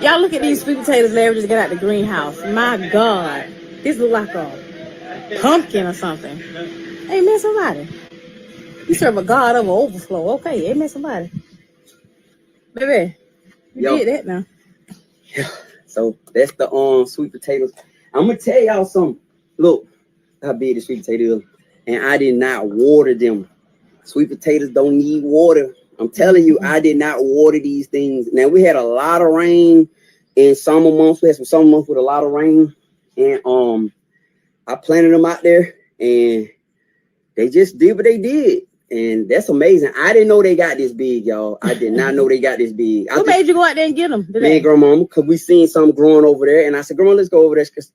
Y'all look at these sweet potatoes Larry just got out the greenhouse. My God. This look like a pumpkin or something. Amen, somebody. You serve a God of overflow. Okay, amen, somebody. Baby, you did that now. Yeah. So that's the sweet potatoes. I'm gonna tell y'all something. Look how big the sweet potato is. And I did not water them. Sweet potatoes don't need water. I'm telling you, I did not water these things. Now we had a lot of rain in summer months. We had some summer months with a lot of rain. And I planted them out there and they just did what they did. And that's amazing. I didn't know they got this big, y'all. I did not know they got this big. Who made you go out there and get them today? Me and grandmama, because we seen something growing over there. And I said, Grandma, let's go over there. Because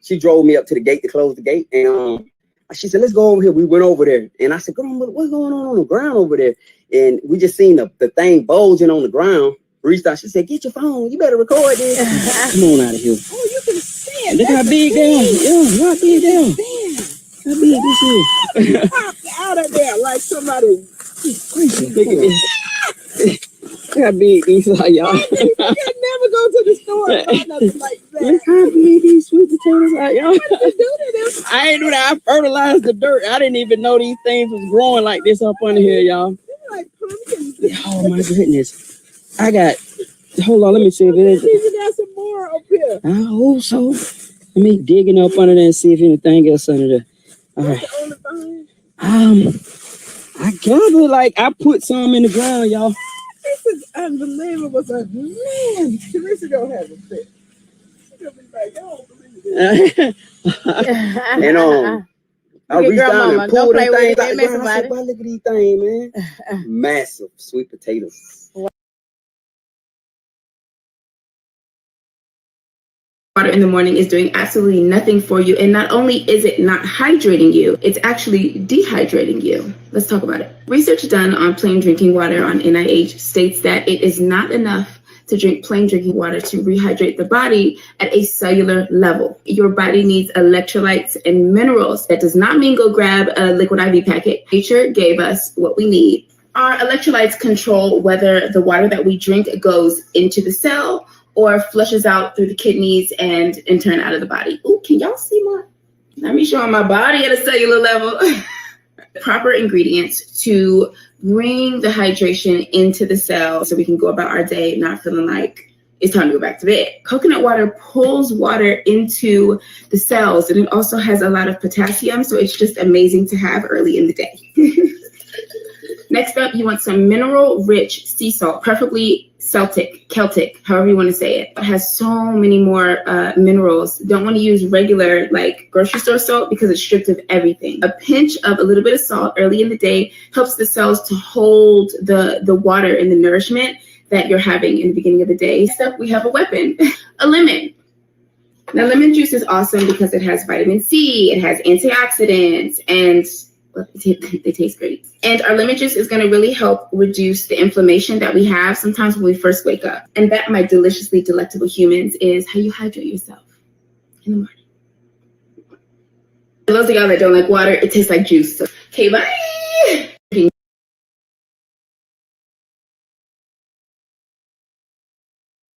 she drove me up to the gate to close the gate. And she said, let's go over here. We went over there. And I said, Grandma, what's going on the ground over there? And we just seen the thing bulging on the ground. Reached out. She said, get your phone. You better record this. Come on out of here. Oh, you can see it. Look how big they are. Yeah, how big they are. How big this is? Popped out of there like somebody. Look at this. Look how big these are, y'all. You can never go to the store and buy nothing like that. Look how big these sweet potatoes are, y'all. What did you do to them? I ain't do that. I fertilized the dirt. I didn't even know these things was growing like this up under here, y'all. They're like pumpkins. Oh my goodness. I got, hold on, let me see if there's. You got some more up here. I hope so. Let me digging up under there and see if anything else under there. All right. I gather like I put some in the ground, y'all. This is unbelievable. So, man, Teresa don't have a fit. She's gonna be like, y'all don't believe this. And I reached down and pulled them things out the ground. I said, look at these things, man. Massive sweet potatoes. Water in the morning is doing absolutely nothing for you. And not only is it not hydrating you, it's actually dehydrating you. Let's talk about it. Research done on plain drinking water on NIH states that it is not enough to drink plain drinking water to rehydrate the body at a cellular level. Your body needs electrolytes and minerals. That does not mean go grab a liquid IV packet. Nature gave us what we need. Our electrolytes control whether the water that we drink goes into the cell or flushes out through the kidneys and in turn out of the body. Ooh, can y'all see let me show my body at a cellular level. Proper ingredients to bring the hydration into the cell so we can go about our day not feeling like it's time to go back to bed. Coconut water pulls water into the cells, and it also has a lot of potassium, so it's just amazing to have early in the day. Next up, you want some mineral-rich sea salt, preferably Celtic, however you want to say it. It has so many more minerals. Don't want to use regular like grocery store salt because it's stripped of everything. A pinch of a little bit of salt early in the day helps the cells to hold the water and the nourishment that you're having in the beginning of the day. Next up, we have a weapon, a lemon. Now, lemon juice is awesome because it has vitamin C, it has antioxidants, and they taste great. And our lemon juice is going to really help reduce the inflammation that we have sometimes when we first wake up. And that, my deliciously delectable humans, is how you hydrate yourself in the morning. For those of y'all that don't like water, it tastes like juice. So, okay, bye.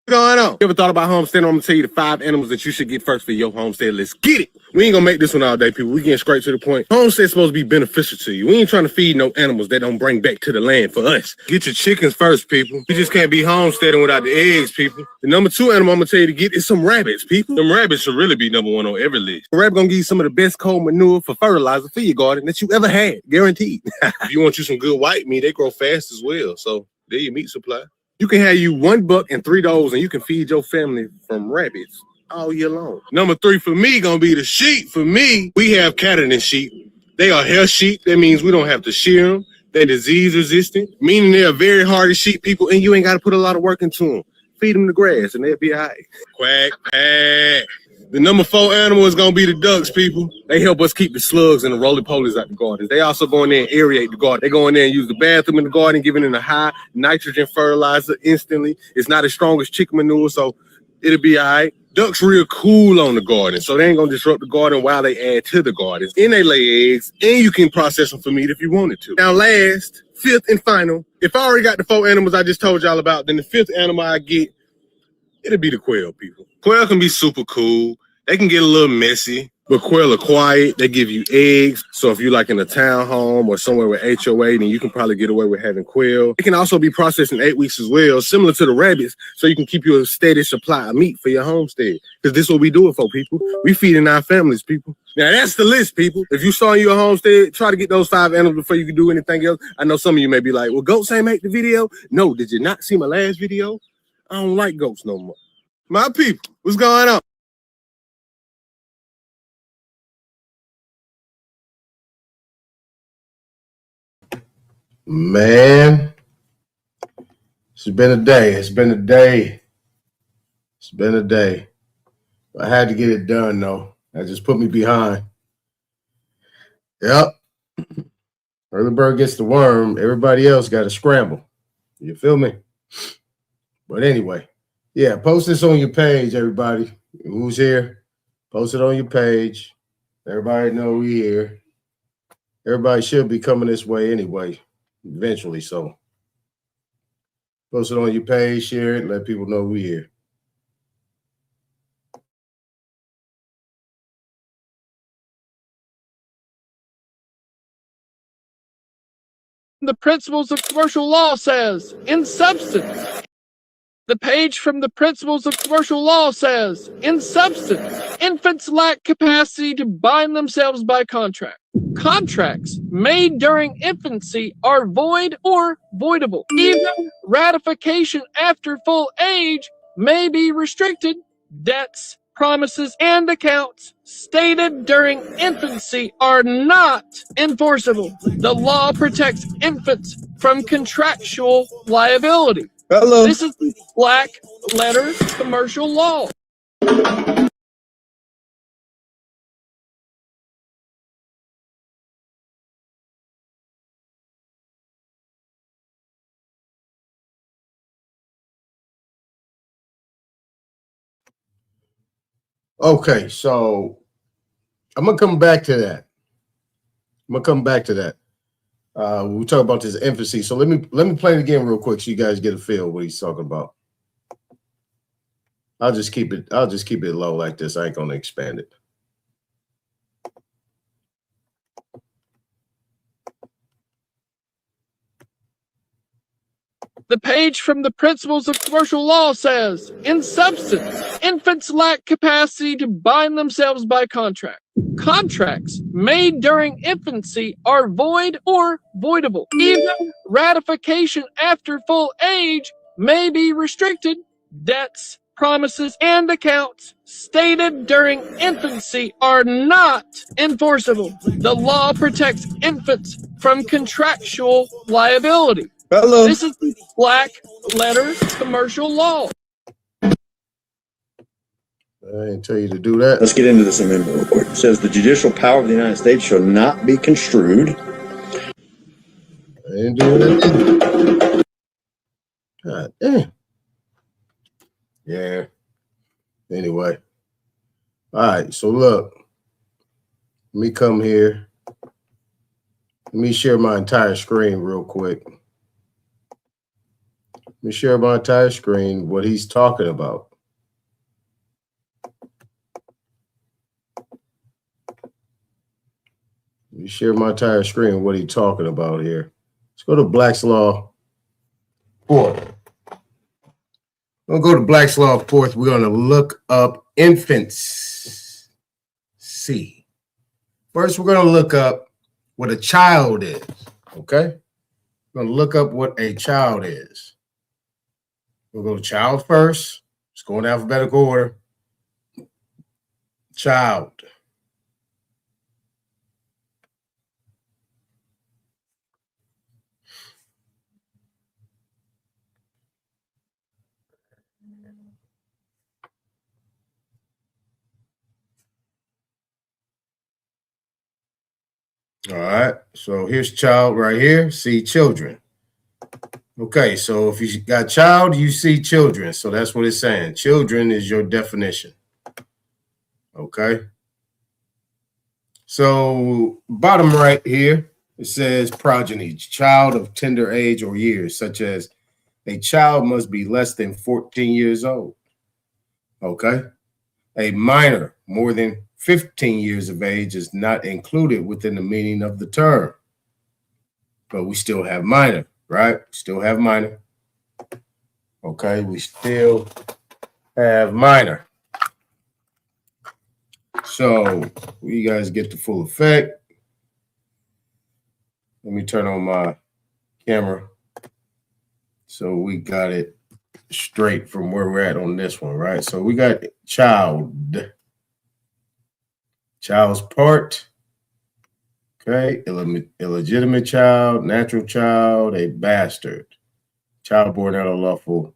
What's going on? You ever thought about homesteading? I'm gonna tell you the 5 animals that you should get first for your homestead. Let's get it. We ain't gonna make this one all day, people. We getting straight to the point. Homestead's supposed to be beneficial to you. We ain't trying to feed no animals that don't bring back to the land for us. Get your chickens first, people. You just can't be homesteading without the eggs, people. The number 2 animal I'm gonna tell you to get is some rabbits, people. Them rabbits should really be number 1 on every list. The rabbit gonna give you some of the best cold manure for fertilizer for your garden that you ever had, guaranteed. If you want you some good white meat, they grow fast as well. So there your meat supply. You can have you 1 buck and 3 does, and you can feed your family from rabbits all year long. Number 3 for me gonna be the sheep. For me, we have cattle and sheep. They are hair sheep. That means we don't have to shear them. They're disease resistant, meaning they are very hard to sheep, people, and you ain't got to put a lot of work into them. Feed them the grass, and they'll be all right. Quack, quack. The number 4 animal is gonna be the ducks, people. They help us keep the slugs and the roly-polies out the gardens. They also go in there and aerate the garden. They go in there and use the bathroom in the garden, giving it a high nitrogen fertilizer instantly. It's not as strong as chicken manure, so it'll be all right. Ducks real cool on the garden, so they ain't gonna disrupt the garden while they add to the gardens. And they lay eggs, and you can process them for meat if you wanted to. Now last, 5th and final, if I already got the 4 animals I just told y'all about, then the 5th animal I get It'll be the quail people. Quail can be super cool. They can get a little messy, but quail are quiet. They give you eggs. So if you're like in a townhome or somewhere with HOA, then you can probably get away with having quail. It can also be processed in 8 weeks as well, similar to the rabbits, so you can keep you a steady supply of meat for your homestead. Because this is what we do it for, people. We feeding our families, people. Now, that's the list, people. If you saw your homestead, try to get those 5 animals before you can do anything else. I know some of you may be like, well, goats ain't make the video. No, did you not see my last video? I don't like goats no more. My people, what's going on? Man, it's been a day. It's been a day. It's been a day. I had to get it done, though. That just put me behind. Yep. Early bird gets the worm. Everybody else got to scramble. You feel me? But anyway, yeah, post this on your page, everybody. Who's here? Post it on your page. Everybody know we here. Everybody should be coming this way anyway, eventually. So post it on your page, share it, let people know we here. The principles of commercial law says, in substance. The page from the principles of commercial law says, in substance, infants lack capacity to bind themselves by contract. Contracts made during infancy are void or voidable. Even ratification after full age may be restricted. Debts, promises, and accounts stated during infancy are not enforceable. The law protects infants from contractual liability. Hello. This is black letter commercial law. Okay, so I'm gonna come back to that. We'll talk about this infancy. So let me play it again real quick so you guys get a feel what he's talking about. I'll just keep it low like this. I ain't gonna expand it. The page from the principles of commercial law says, in substance, infants lack capacity to bind themselves by contract. Contracts made during infancy are void or voidable. Even ratification after full age may be restricted. Debts, promises, and accounts stated during infancy are not enforceable. The law protects infants from contractual liability. Hello. This is black letter commercial law. I didn't tell you to do that. Let's get into this amendment real quick. It says the judicial power of the United States shall not be construed. I didn't do that. God damn. Yeah. Anyway. All right. So look. Let me come here. Let me share my entire screen real quick. Let me share my entire screen, what he's talking about. Let me share my entire screen, what he's talking about here. Let's go to Black's Law 4th. We'll go to Black's Law 4th. We're going to look up infants. See. First, we're going to look up what a child is. Okay? We're going to look up what a child is. We'll go to child first. Let's go in alphabetical order. Child. All right. So here's child right here. See children. Okay, so if you got child, you see children. So that's what it's saying. Children is your definition. Okay. So bottom right here, it says progeny, child of tender age or years, such as a child must be less than 14 years old. Okay. A minor more than 15 years of age is not included within the meaning of the term. But we still have minor, right? Still have minor. Okay, we still have minor. So you guys get the full effect. Let me turn on my camera. So we got it straight from where we're at on this one, right? So we got child. Child's part. Okay, illegitimate child, natural child, a bastard. Child born out of lawful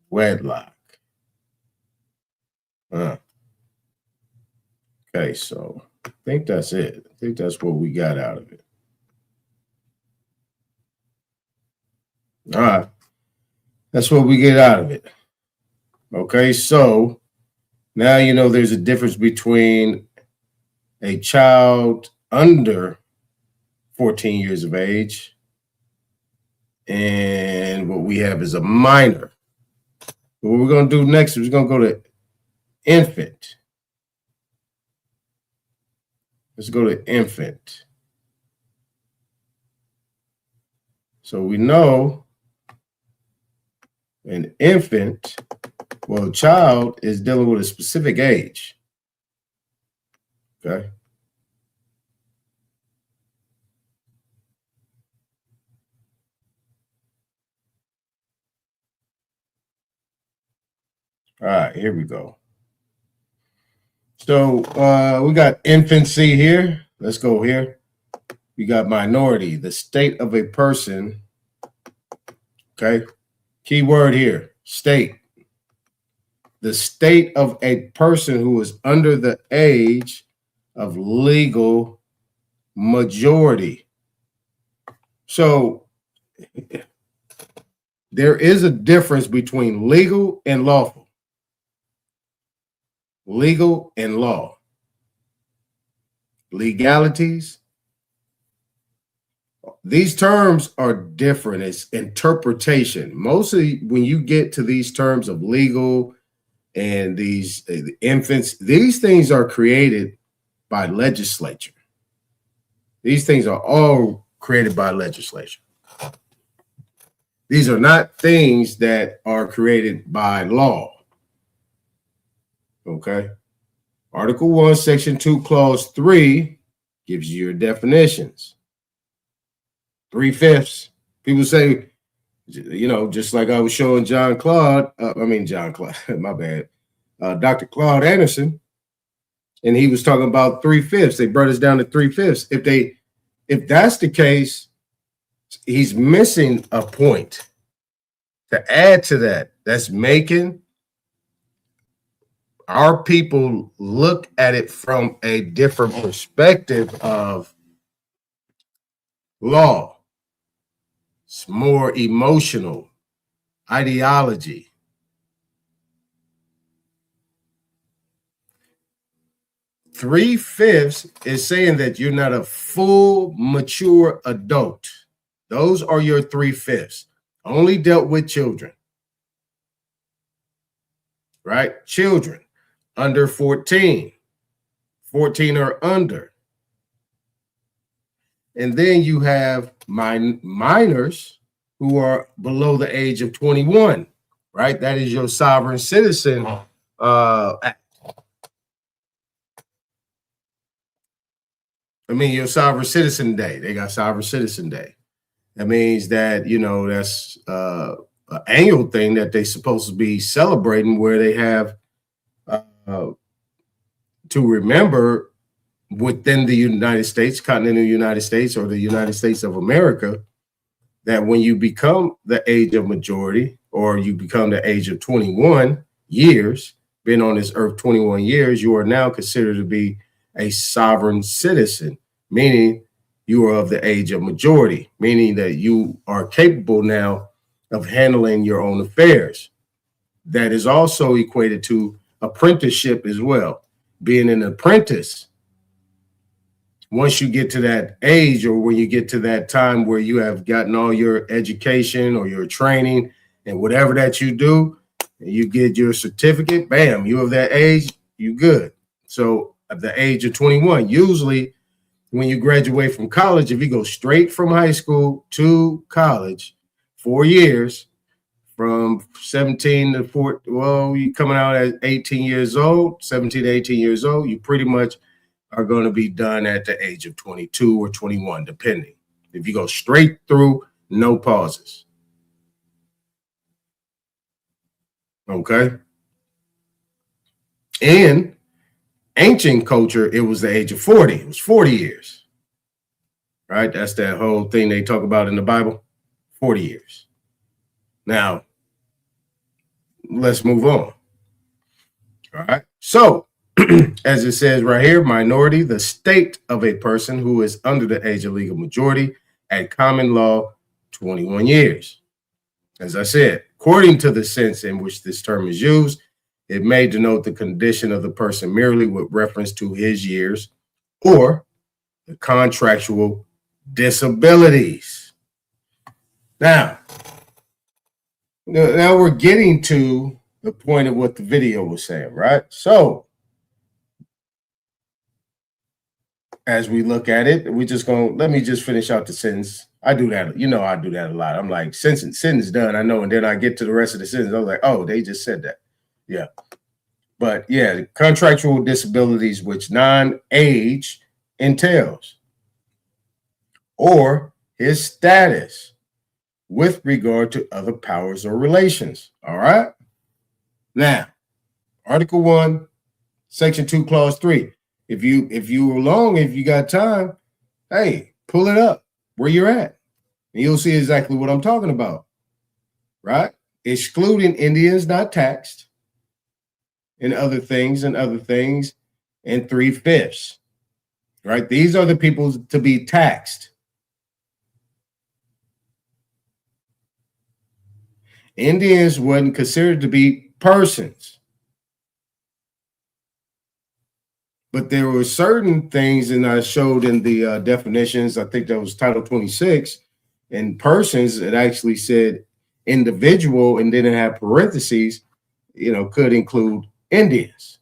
wedlock. Okay, so I think that's it. I think that's what we got out of it. All right. That's what we get out of it. Okay, so now you know there's a difference between a child under 14 years of age and what we have is a minor. What we're going to do next is we're going to go to infant. Let's go to infant. So we know an infant, well, a child is dealing with a specific age. Okay. All right, here we go. So we got infancy here. Let's go here. We got minority, the state of a person. Okay. Key word here, state. The state of a person who is under the age of legal majority. So there is a difference between legal and lawful. Legal and law. Legalities. These terms are different. It's interpretation. Mostly when you get to these terms of legal and these infants, these things are created by legislature. These things are all created by legislature. These are not things that are created by law. Okay. Article 1, Section 2, Clause 3 gives you your definitions. 3/5. People say, you know, just like I was showing John Claude, my bad, Dr. Claude Anderson, and he was talking about 3/5. They brought us down to 3/5. If that's the case, he's missing a point to add to that. That's making our people look at it from a different perspective of law. It's more emotional, ideology. Three-fifths is saying that you're not a full, mature adult. Those are your 3/5. Only dealt with children. Right? Children under 14. 14 or under. And then you have minors who are below the age of 21, right? That is your sovereign citizen act. Your sovereign citizen day. They got sovereign citizen day. That means that, you know, that's an annual thing that they're supposed to be celebrating where they have to remember within the United States, continental United States, or the United States of America, that when you become the age of majority, or you become the age of 21 years, been on this earth 21 years, you are now considered to be a sovereign citizen, meaning you are of the age of majority, meaning that you are capable now of handling your own affairs. That is also equated to apprenticeship as well. Being an apprentice, once you get to that age, or when you get to that time where you have gotten all your education or your training and whatever that you do, You get your certificate, bam, you of that age, you good. So at the age of 21, usually when you graduate from college, if you go straight from high school to college, 4 years, from 17 to 40, well, you coming out at 18 years old, 17 to 18 years old, you pretty much are going to be done at the age of 22 or 21, depending. If you go straight through, no pauses. Okay. In ancient culture, it was the age of 40. It was 40 years. Right? That's that whole thing they talk about in the Bible. 40 years. Now, let's move on. All right. So, as it says right here, minority, the state of a person who is under the age of legal majority at common law, 21 years. As I said, according to the sense in which this term is used, it may denote the condition of the person merely with reference to his years or the contractual disabilities. Now we're getting to the point of what the video was saying, right? So as we look at it, we just gonna, let me just finish out the sentence. I do that, I do that a lot. I'm like, sentence done, I know, and then I get to the rest of the sentence. I was like, oh, they just said that. Yeah. But yeah, contractual disabilities which non-age entails, or his status with regard to other powers or relations. All right. Now, Article 1, Section 2, Clause 3. If you got time, hey, pull it up where you're at, and you'll see exactly what I'm talking about. Right? Excluding Indians not taxed, and other things, and 3/5. Right? These are the people to be taxed. Indians wasn't considered to be persons. But there were certain things, and I showed in the definitions, I think that was Title 26, and persons, it actually said individual, and then it had parentheses, could include Indians.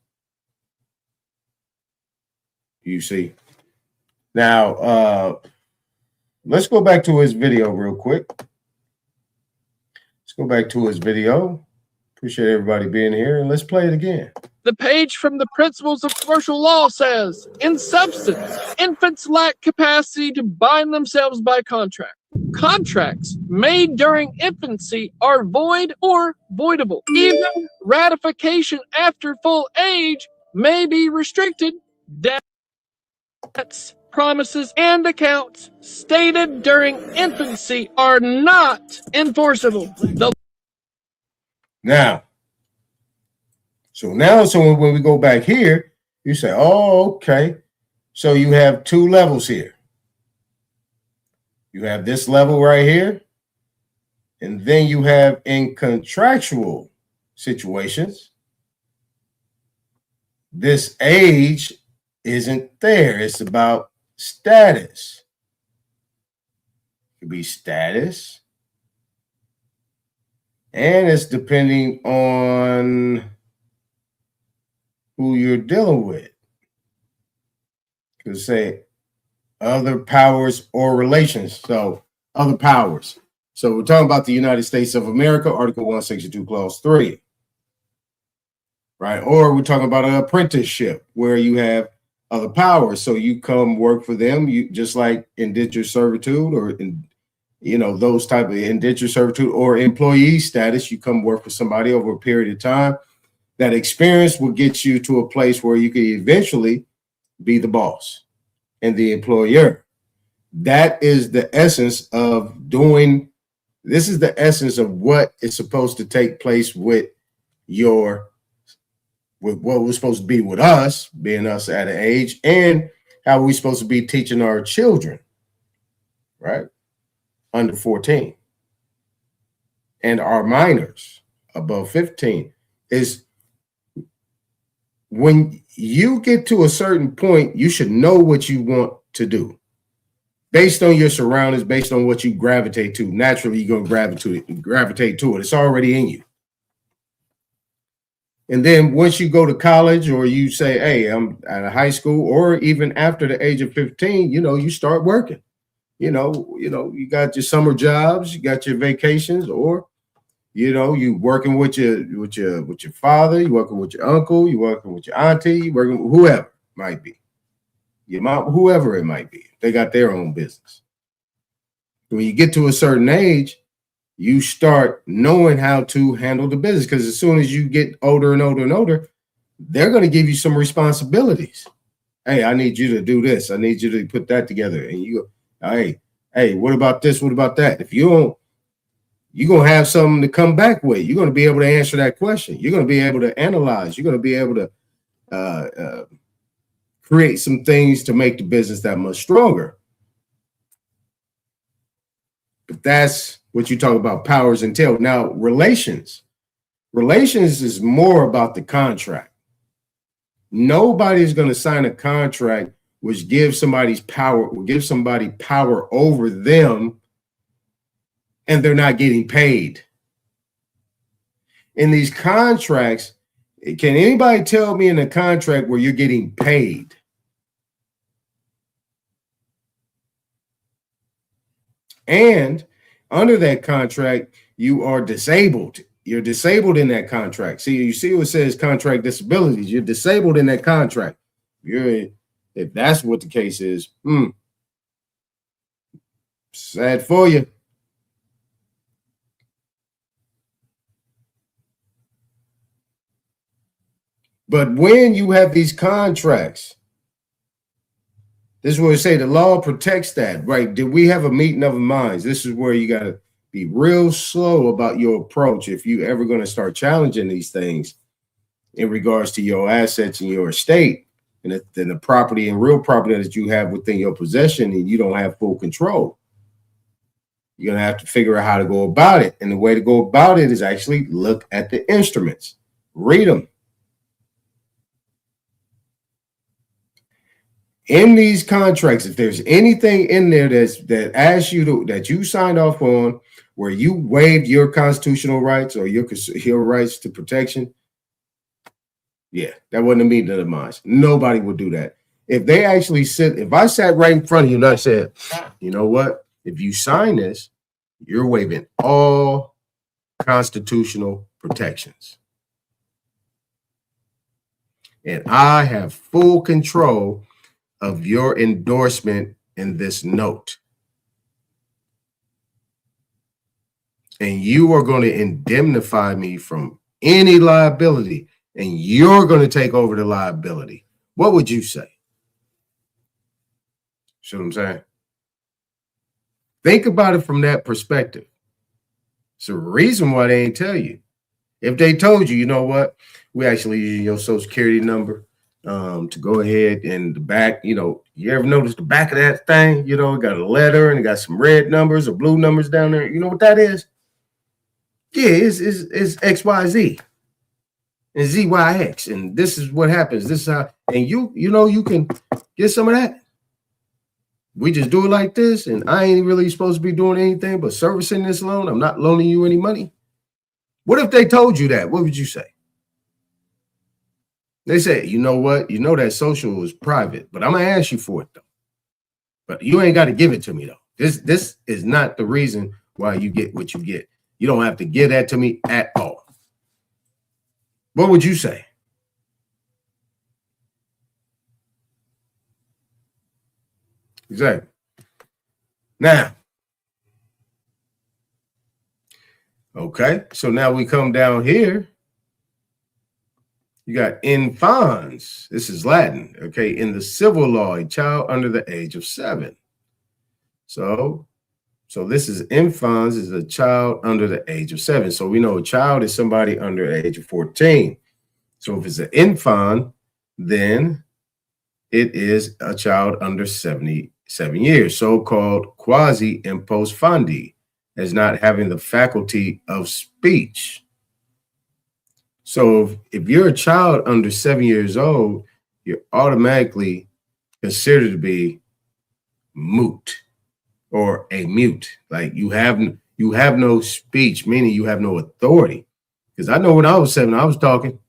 You see. Now, let's go back to his video real quick. Let's go back to his video. Appreciate everybody being here, and let's play it again. The page from the Principles of Commercial Law says, in substance, infants lack capacity to bind themselves by contract. Contracts made during infancy are void or voidable. Even ratification after full age may be restricted. Debts, promises, and accounts stated during infancy are not enforceable. So when we go back here, you say, oh, okay. So you have two levels here. You have this level right here, and then you have in contractual situations, this age isn't there. It's about status. It could be status, and it's depending on who you're dealing with. Because say other powers or relations. So other powers. So we're talking about the United States of America, Article 1, Section 2, Clause 3. Right? Or we're talking about an apprenticeship where you have other powers. So you come work for them, you just like indentured servitude or those type of indentured servitude or employee status, you come work for somebody over a period of time. That experience will get you to a place where you can eventually be the boss and the employer. That is the essence of doing. This is the essence of what is supposed to take place with what we're supposed to be with us, being us at an age, and how we're supposed to be teaching our children, right? Under 14. And our minors above 15 is when you get to a certain point, you should know what you want to do based on your surroundings, based on what you gravitate to. Naturally, you're going to gravitate to it. It's already in you. And then once you go to college, or you say, hey, I'm at a high school, or even after the age of 15, you start working. You got your summer jobs, you got your vacations, or you working with your father, you working with your uncle, you working with your auntie, you working with whoever it might be, your mom, whoever it might be. They got their own business. When you get to a certain age, you start knowing how to handle the business, because as soon as you get older and older and older, they're going to give you some responsibilities. Hey, I need you to do this. I need you to put that together. And you go, hey, what about this? What about that? If you don't, you're going to have something to come back with. You're going to be able to answer that question. You're going to be able to analyze. You're going to be able to create some things to make the business that much stronger. But that's what you talk about, powers entail. Now, relations is more about the contract. Nobody's going to sign a contract which gives somebody power over them, and they're not getting paid. In these contracts, can anybody tell me in a contract where you're getting paid? And under that contract, you are disabled. You're disabled in that contract. See, you see what it says contract disabilities. You're disabled in that contract. If that's what the case is, sad for you. But when you have these contracts, this is where it say the law protects that, right? Did we have a meeting of the minds? This is where you got to be real slow about your approach if you ever going to start challenging these things in regards to your assets and your estate and the property and real property that you have within your possession, and you don't have full control. You're going to have to figure out how to go about it. And the way to go about it is actually look at the instruments, read them. In these contracts, if there's anything in there that asks you that you signed off on, where you waived your constitutional rights or your rights to protection, yeah, that wasn't a meeting of the minds. Nobody would do that. If I sat right in front of you and I said, you know what? If you sign this, you're waiving all constitutional protections. And I have full control of your endorsement in this note. And you are going to indemnify me from any liability, and you're going to take over the liability. What would you say? See what I'm saying? Think about it from that perspective. It's a reason why they ain't tell you. If they told you, you know what? We actually use your social security number to go ahead, and the back, you ever notice the back of that thing, it got a letter and it got some red numbers or blue numbers down there. You know what that is? Yeah, it's XYZ and ZYX. And this is what happens. This is how, and you can get some of that. We just do it like this, and I ain't really supposed to be doing anything but servicing this loan. I'm not loaning you any money. What if they told you that? What would you say? They say, you know what? You know that social is private, but I'm going to ask you for it, though. But you ain't got to give it to me, though. This is not the reason why you get what you get. You don't have to give that to me at all. What would you say? Exactly. Now, okay, so now we come down here. You got infans. This is Latin. Okay, in the civil law, a child under the age of 7. So this is infans, is a child under the age of 7. So we know a child is somebody under the age of 14. So if it's an infant, then it is a child under 77 years, so-called quasi-impos fandi, as not having the faculty of speech. So if you're a child under 7 years old, you're automatically considered to be moot or a mute. Like you have no speech, meaning you have no authority. Because I know when I was 7, I was talking.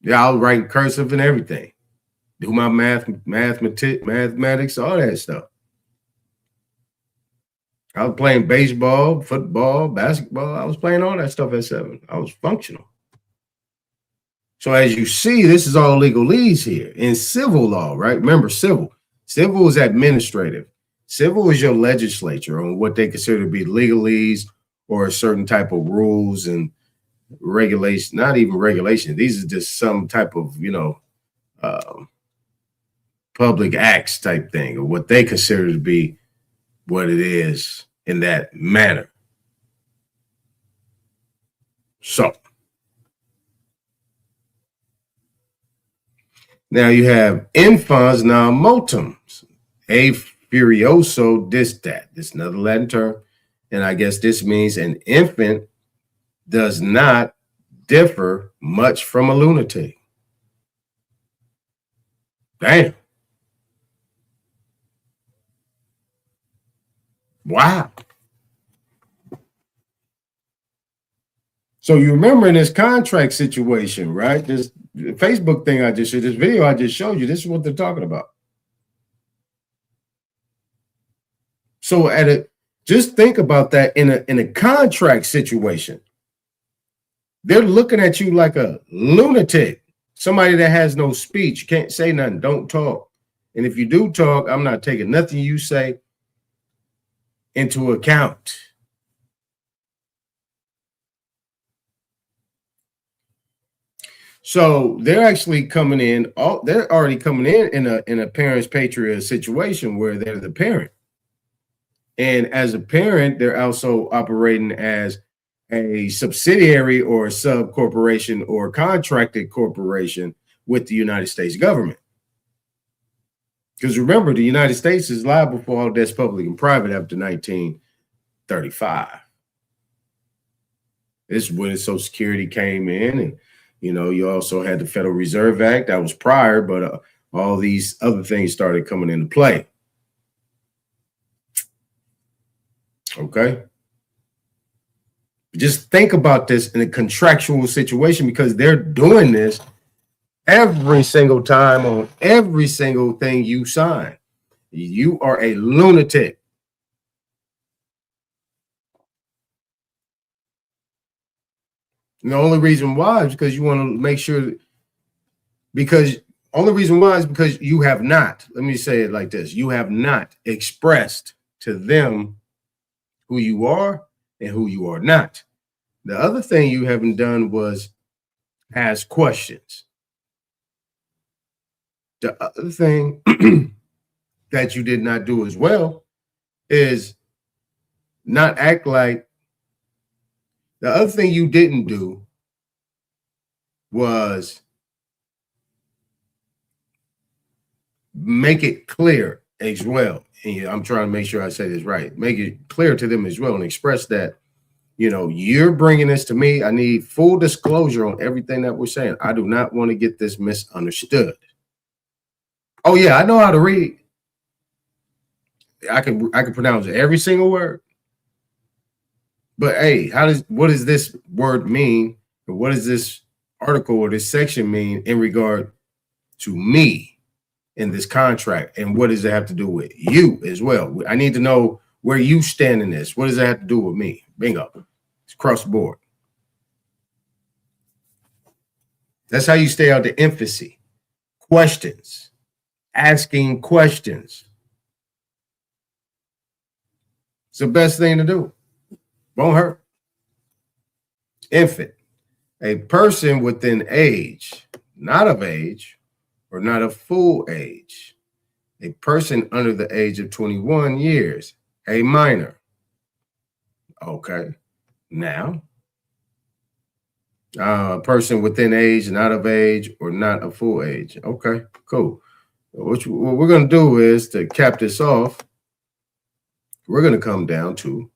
Yeah, I was writing cursive and everything. Do my mathematics, all that stuff. I was playing baseball, football, basketball. I was playing all that stuff at 7. I was functional. So as you see, this is all legalese here in civil law, right? Remember, civil is administrative. Civil is your legislature on what they consider to be legalese or a certain type of rules and regulation, not even regulation. These are just some type of, public acts type thing, or what they consider to be what it is in that manner. So now you have infans non motums, a furioso dis dat. This is another Latin term. And I guess this means an infant does not differ much from a lunatic. Damn. Wow. So you remember in this contract situation, right? This Facebook thing I just showed, this video I just showed you, this is what they're talking about. So just think about that in a contract situation. They're looking at you like a lunatic, somebody that has no speech, can't say nothing, don't talk. And if you do talk, I'm not taking nothing you say into account. So they're actually coming in, they're already coming in a parent's patriot situation where they're the parent. And as a parent, they're also operating as a subsidiary or a sub corporation or contracted corporation with the United States government. Because remember, the United States is liable for all debts public and private after 1935. This is when Social Security came in, and you also had the Federal Reserve Act. That was prior, but all these other things started coming into play. Okay. Just think about this in a contractual situation, because they're doing this every single time on every single thing you sign. You are a lunatic. And the only reason why is because you want to make sure, because you have not, let me say it like this, you have not expressed to them who you are and who you are not. The other thing you haven't done was ask questions. The other thing that you did not do as well is not act like, the other thing you didn't do was make it clear as well. And I'm trying to make sure I say this right. Make it clear to them as well and express that, you're bringing this to me. I need full disclosure on everything that we're saying. I do not want to get this misunderstood. Oh yeah, I know how to read. I can pronounce every single word. But hey, what does this word mean? Or what does this article or this section mean in regard to me in this contract? And what does it have to do with you as well? I need to know where you stand in this. What does that have to do with me? Bingo. It's across the board. That's how you stay out the infancy. Questions. Asking questions. It's the best thing to do. Won't hurt. Infant. A person within age, not of age, or not of full age. A person under the age of 21 years. A minor. Okay. Now, a person within age, not of age, or not of full age. Okay, cool. What we're going to do is, to cap this off, we're going to come down to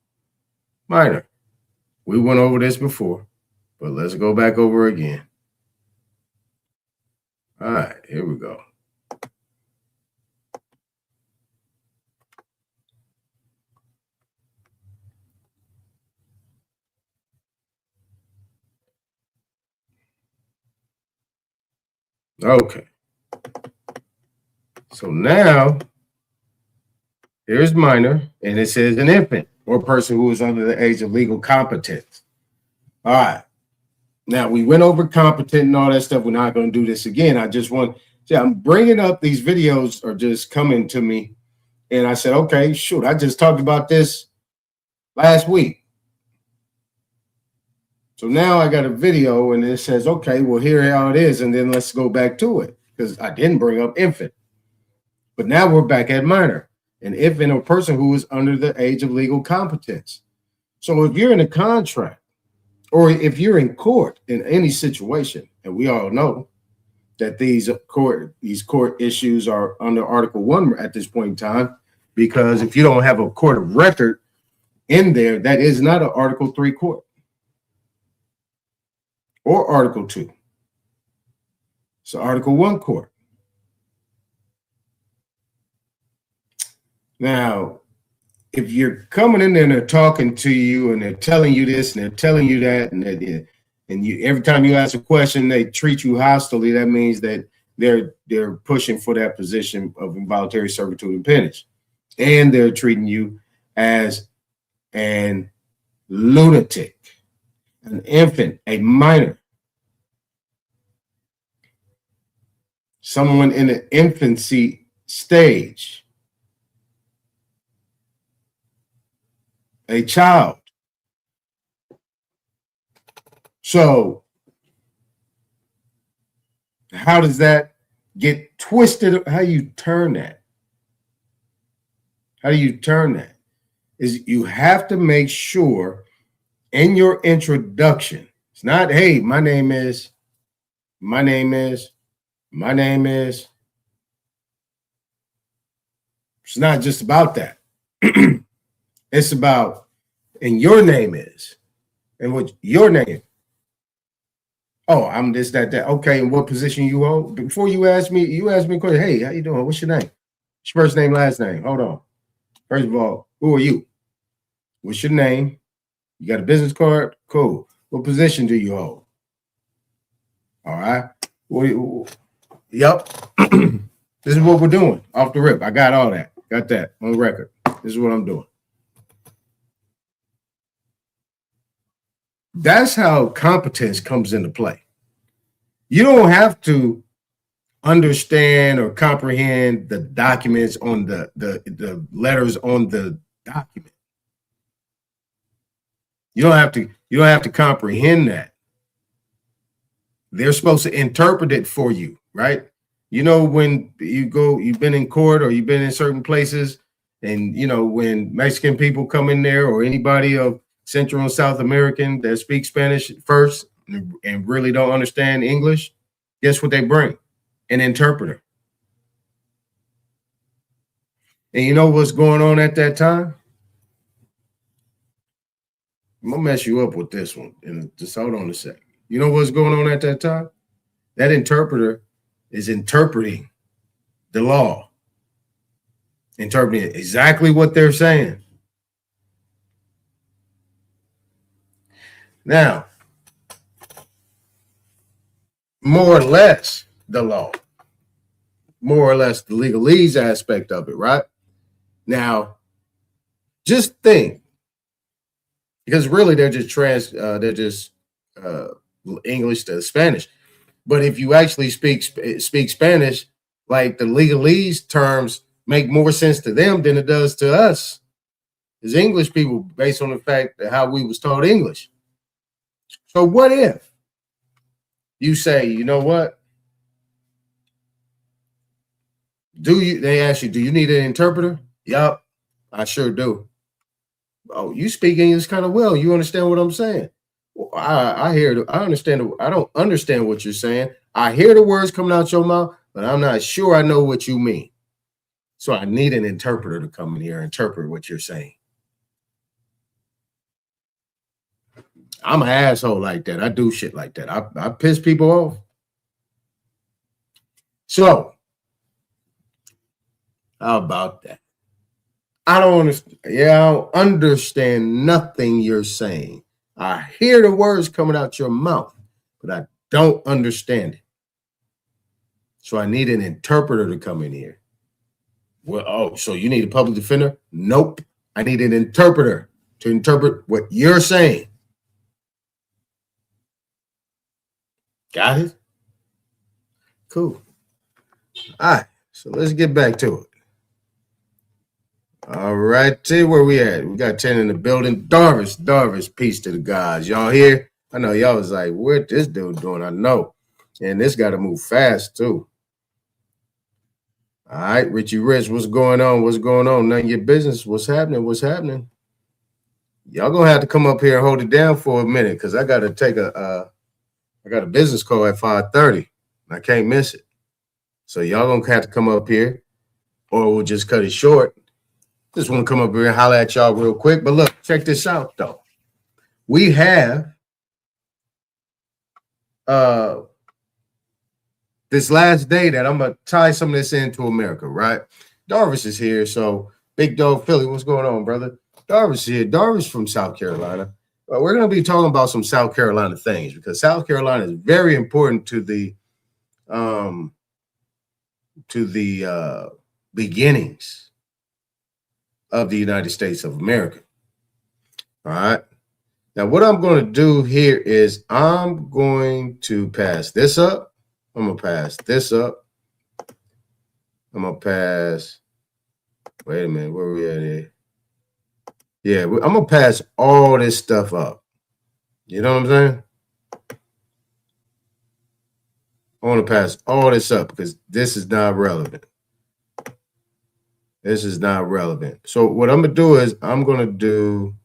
minor. We went over this before, but let's go back over again. All right, here we go. Okay. So now here's minor, and it says an infant or person who is under the age of legal competence. All right. Now we went over competent and all that stuff. We're not going to do this again. I just want, I'm bringing up these videos are just coming to me. And I said, okay, shoot, I just talked about this last week. So now I got a video and it says, okay, well, here how it is. And then let's go back to it because I didn't bring up infant. But now we're back at minor, an infant or person who is under the age of legal competence. So if you're in a contract or if you're in court in any situation, and we all know that these court issues are under Article 1 at this point in time, because if you don't have a court of record in there, that is not an Article 3 court or Article 2. So Article 1 court. Now, if you're coming in there and they're talking to you and they're telling you this and they're telling you that, and you every time you ask a question, they treat you hostilely, that means that they're pushing for that position of involuntary servitude and peonage. And they're treating you as an lunatic, an infant, a minor, someone in the infancy stage, a child. So how does that get twisted? How do you turn that? How do you turn that? Is you have to make sure in your introduction, it's not, hey, my name is. It's not just about that. It's about, and your name is, and what your name. Oh, I'm this, that. Okay, and what position you hold? Before you ask me a question, hey, how you doing? What's your name? What's your first name, last name? Hold on. First of all, who are you? What's your name? You got a business card? Cool. What position do you hold? All right. Yep. This is what we're doing off the rip. I got all that. Got that on record. This is what I'm doing. That's how competence comes into play. You don't have to understand or comprehend the documents on the letters on the document. You don't have to comprehend that. They're supposed to interpret it for you, right? You know, when you've been in court or you've been in certain places, and you know, when Mexican people come in there or anybody of Central and South American that speak Spanish first and really don't understand English, guess what they bring? An interpreter. And you know what's going on at that time? I'm gonna mess you up with this one, and just hold on a second. You know what's going on at that time? That interpreter is interpreting the law, interpreting exactly what they're saying. Now, more or less the law, more or less the legalese aspect of it, right? Now, just think, because really they're just English to Spanish. But if you actually speak Spanish, like the legalese terms make more sense to them than it does to us as English people, based on the fact that how we was taught English. So what if you say, you know what? They ask you, do you need an interpreter? Yup, I sure do. Oh, you speak English kind of well. You understand what I'm saying? Well, I understand. I don't understand what you're saying. I hear the words coming out your mouth, but I'm not sure I know what you mean. So I need an interpreter to come in here and interpret what you're saying. I'm an asshole like that. I do shit like that. I piss people off. So how about that? I don't understand. Yeah, I don't understand nothing you're saying. I hear the words coming out your mouth, but I don't understand it. So I need an interpreter to come in here. Well, oh, so you need a public defender? Nope. I need an interpreter to interpret what you're saying. Got it? Cool. All right. So let's get back to it. All right. Tell you where we at. We got 10 in the building. Darvis, peace to the gods. Y'all here? I know y'all was like, what this dude doing? I know. And this got to move fast, too. All right, Richie Rich, what's going on? What's going on? None of your business. What's happening? What's happening? Y'all gonna have to come up here and hold it down for a minute because I gotta take I got a business call at 5:30. I can't miss it. So y'all gonna have to come up here, or we'll just cut it short. Just want to come up here and holler at y'all real quick. But look, check this out though. We have this last day that I'm going to tie some of this into America, right? Darvis is here. So, Big Dog Philly, what's going on, brother? Darvis is here. Darvis from South Carolina. We're going to be talking about some South Carolina things because South Carolina is very important to the beginnings of the United States of America. All right. Now, what I'm going to do here is I'm going to pass this up. I'm going to pass this up. I'm going to pass. Wait a minute. Where are we at here? Yeah, I'm going to pass all this stuff up. You know what I'm saying? I want to pass all this up because this is not relevant. This is not relevant. So what I'm going to do is I'm going to do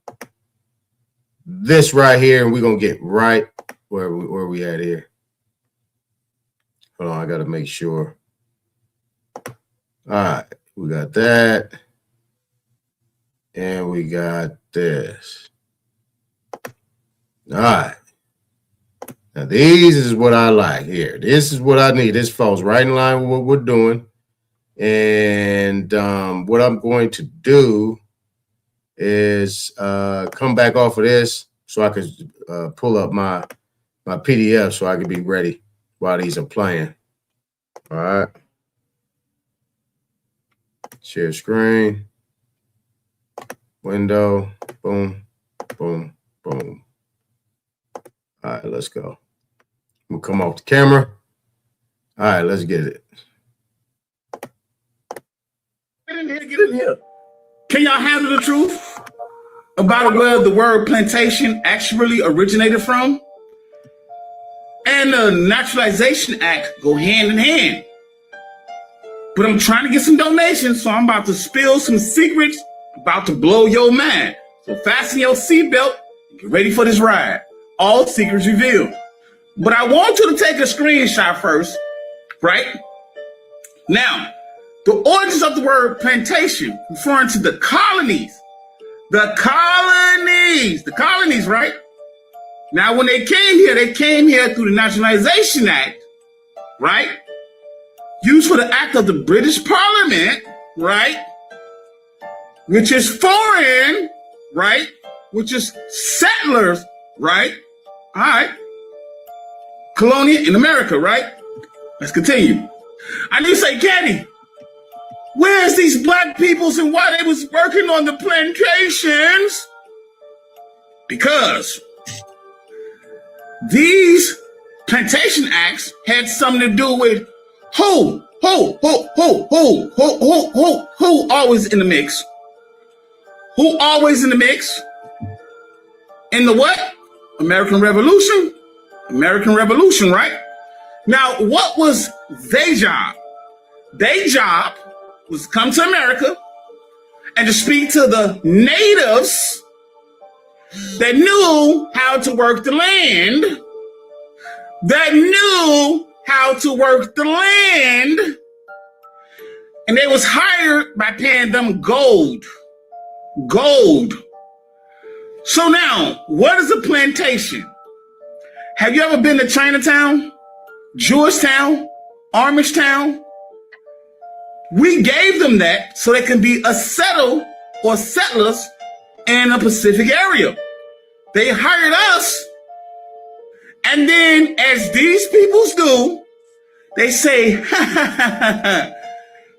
this right here, and we're going to get right where we at here. Hold on, I got to make sure. All right, we got that. And we got this. All right. Now, these is what I like here. This is what I need. This falls right in line with what we're doing. And what I'm going to do is come back off of this so I could pull up my PDF so I can be ready while these are playing. All right. Share screen. Window. Boom. Boom. Boom. All right, let's go. We'll come off the camera. All right, let's get it. Get in here. Can y'all handle the truth about where the word plantation actually originated from? And the Naturalization Act go hand in hand. But I'm trying to get some donations, so I'm about to spill some secrets about to blow your mind. So fasten your seatbelt and get ready for this ride. All secrets revealed. But I want you to take a screenshot first, right? Now, the origins of the word plantation, referring to the colonies. The colonies, right? Now, when they came here through the Naturalization Act, right? Used for the act of the British Parliament, right? Which is foreign, right? Which is settlers, right? All right. Colonial in America, right? Let's continue. I need to say, Caddy, where's these black peoples and why they was working on the plantations? Because these plantation acts had something to do with who always in the mix? Who always in the mix? In the what? American Revolution? American Revolution, right? Now, what was their job? Their job was to come to America and to speak to the natives that knew how to work the land, and they was hired by paying them gold. So now, what is a plantation? Have you ever been to Chinatown, Georgetown, Armagetown? We gave them that so they can be a settlers in a Pacific area. They hired us, and then as these peoples do, They say,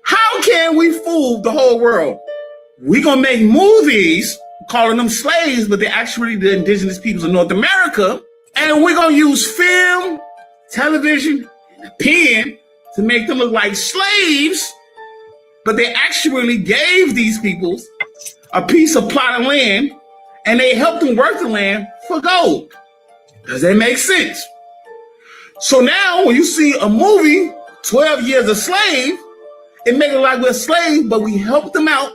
how can we fool the whole world? We gonna make movies calling them slaves, but they're actually the indigenous peoples of North America. And we're gonna use film, television, and a pen to make them look like slaves, but they actually gave these peoples a piece of plot of land and they helped them work the land for gold. Does that make sense? So now when you see a movie, 12 Years a Slave, it makes it like we're slaves, but we helped them out.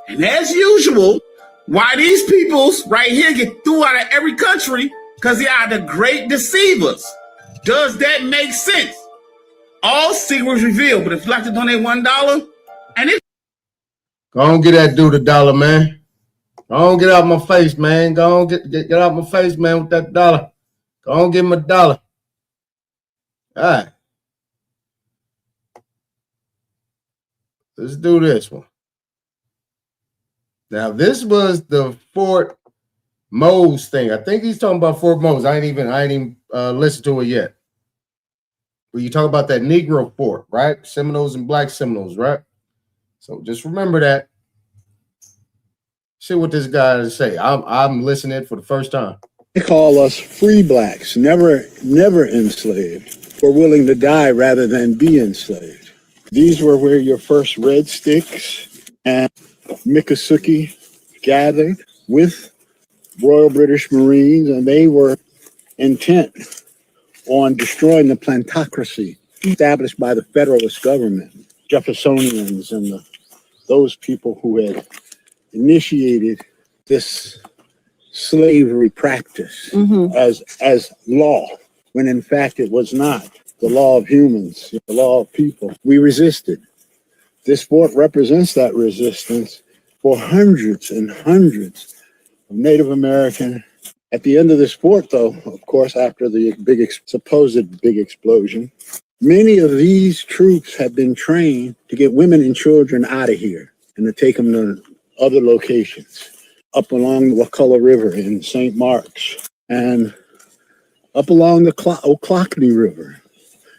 And as usual, why these peoples right here get thrown out of every country? Because they are the great deceivers. Does that make sense? All secrets revealed, but if you'd like to donate $1, and it Go on, get that dude $1, man. Go on, get out my face, man. Go on, get out my face, man, with that $1. Go on, give him $1. All right. Let's do this one. Now, this was the Fort Mose thing. I think he's talking about Fort Mose. I ain't even listened to it yet. But you talk about that Negro fort, right? Seminoles and Black Seminoles, right? So just remember that. See what this guy has to say. I'm listening for the first time. They call us free blacks, never enslaved. We're willing to die rather than be enslaved. These were where your first red sticks and Miccosukee gathered with Royal British Marines, and they were intent on destroying the plantocracy established by the Federalist government, Jeffersonians, and those people who had initiated this slavery practice as law, when in fact it was not the law of humans, the law of people. We resisted. This fort represents that resistance for hundreds and hundreds of Native American. At the end of this fort, though, of course, after the supposed big explosion, many of these troops had been trained to get women and children out of here and to take them to other locations, up along the Wakulla River in St. Mark's and up along the Ochlockonee River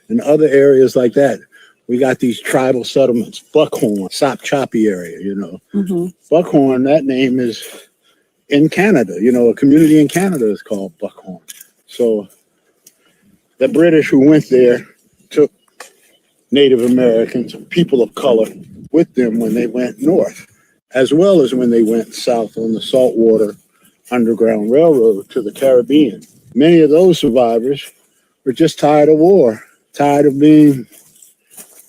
and other areas like that. We got these tribal settlements, Buckhorn, Sop-Choppy area, you know. Buckhorn, that name is in Canada, you know, a community in Canada is called Buckhorn. So the British who went there took Native Americans, people of color, with them when they went north, as well as when they went south on the Saltwater Underground Railroad to the Caribbean. Many of those survivors were just tired of war, tired of being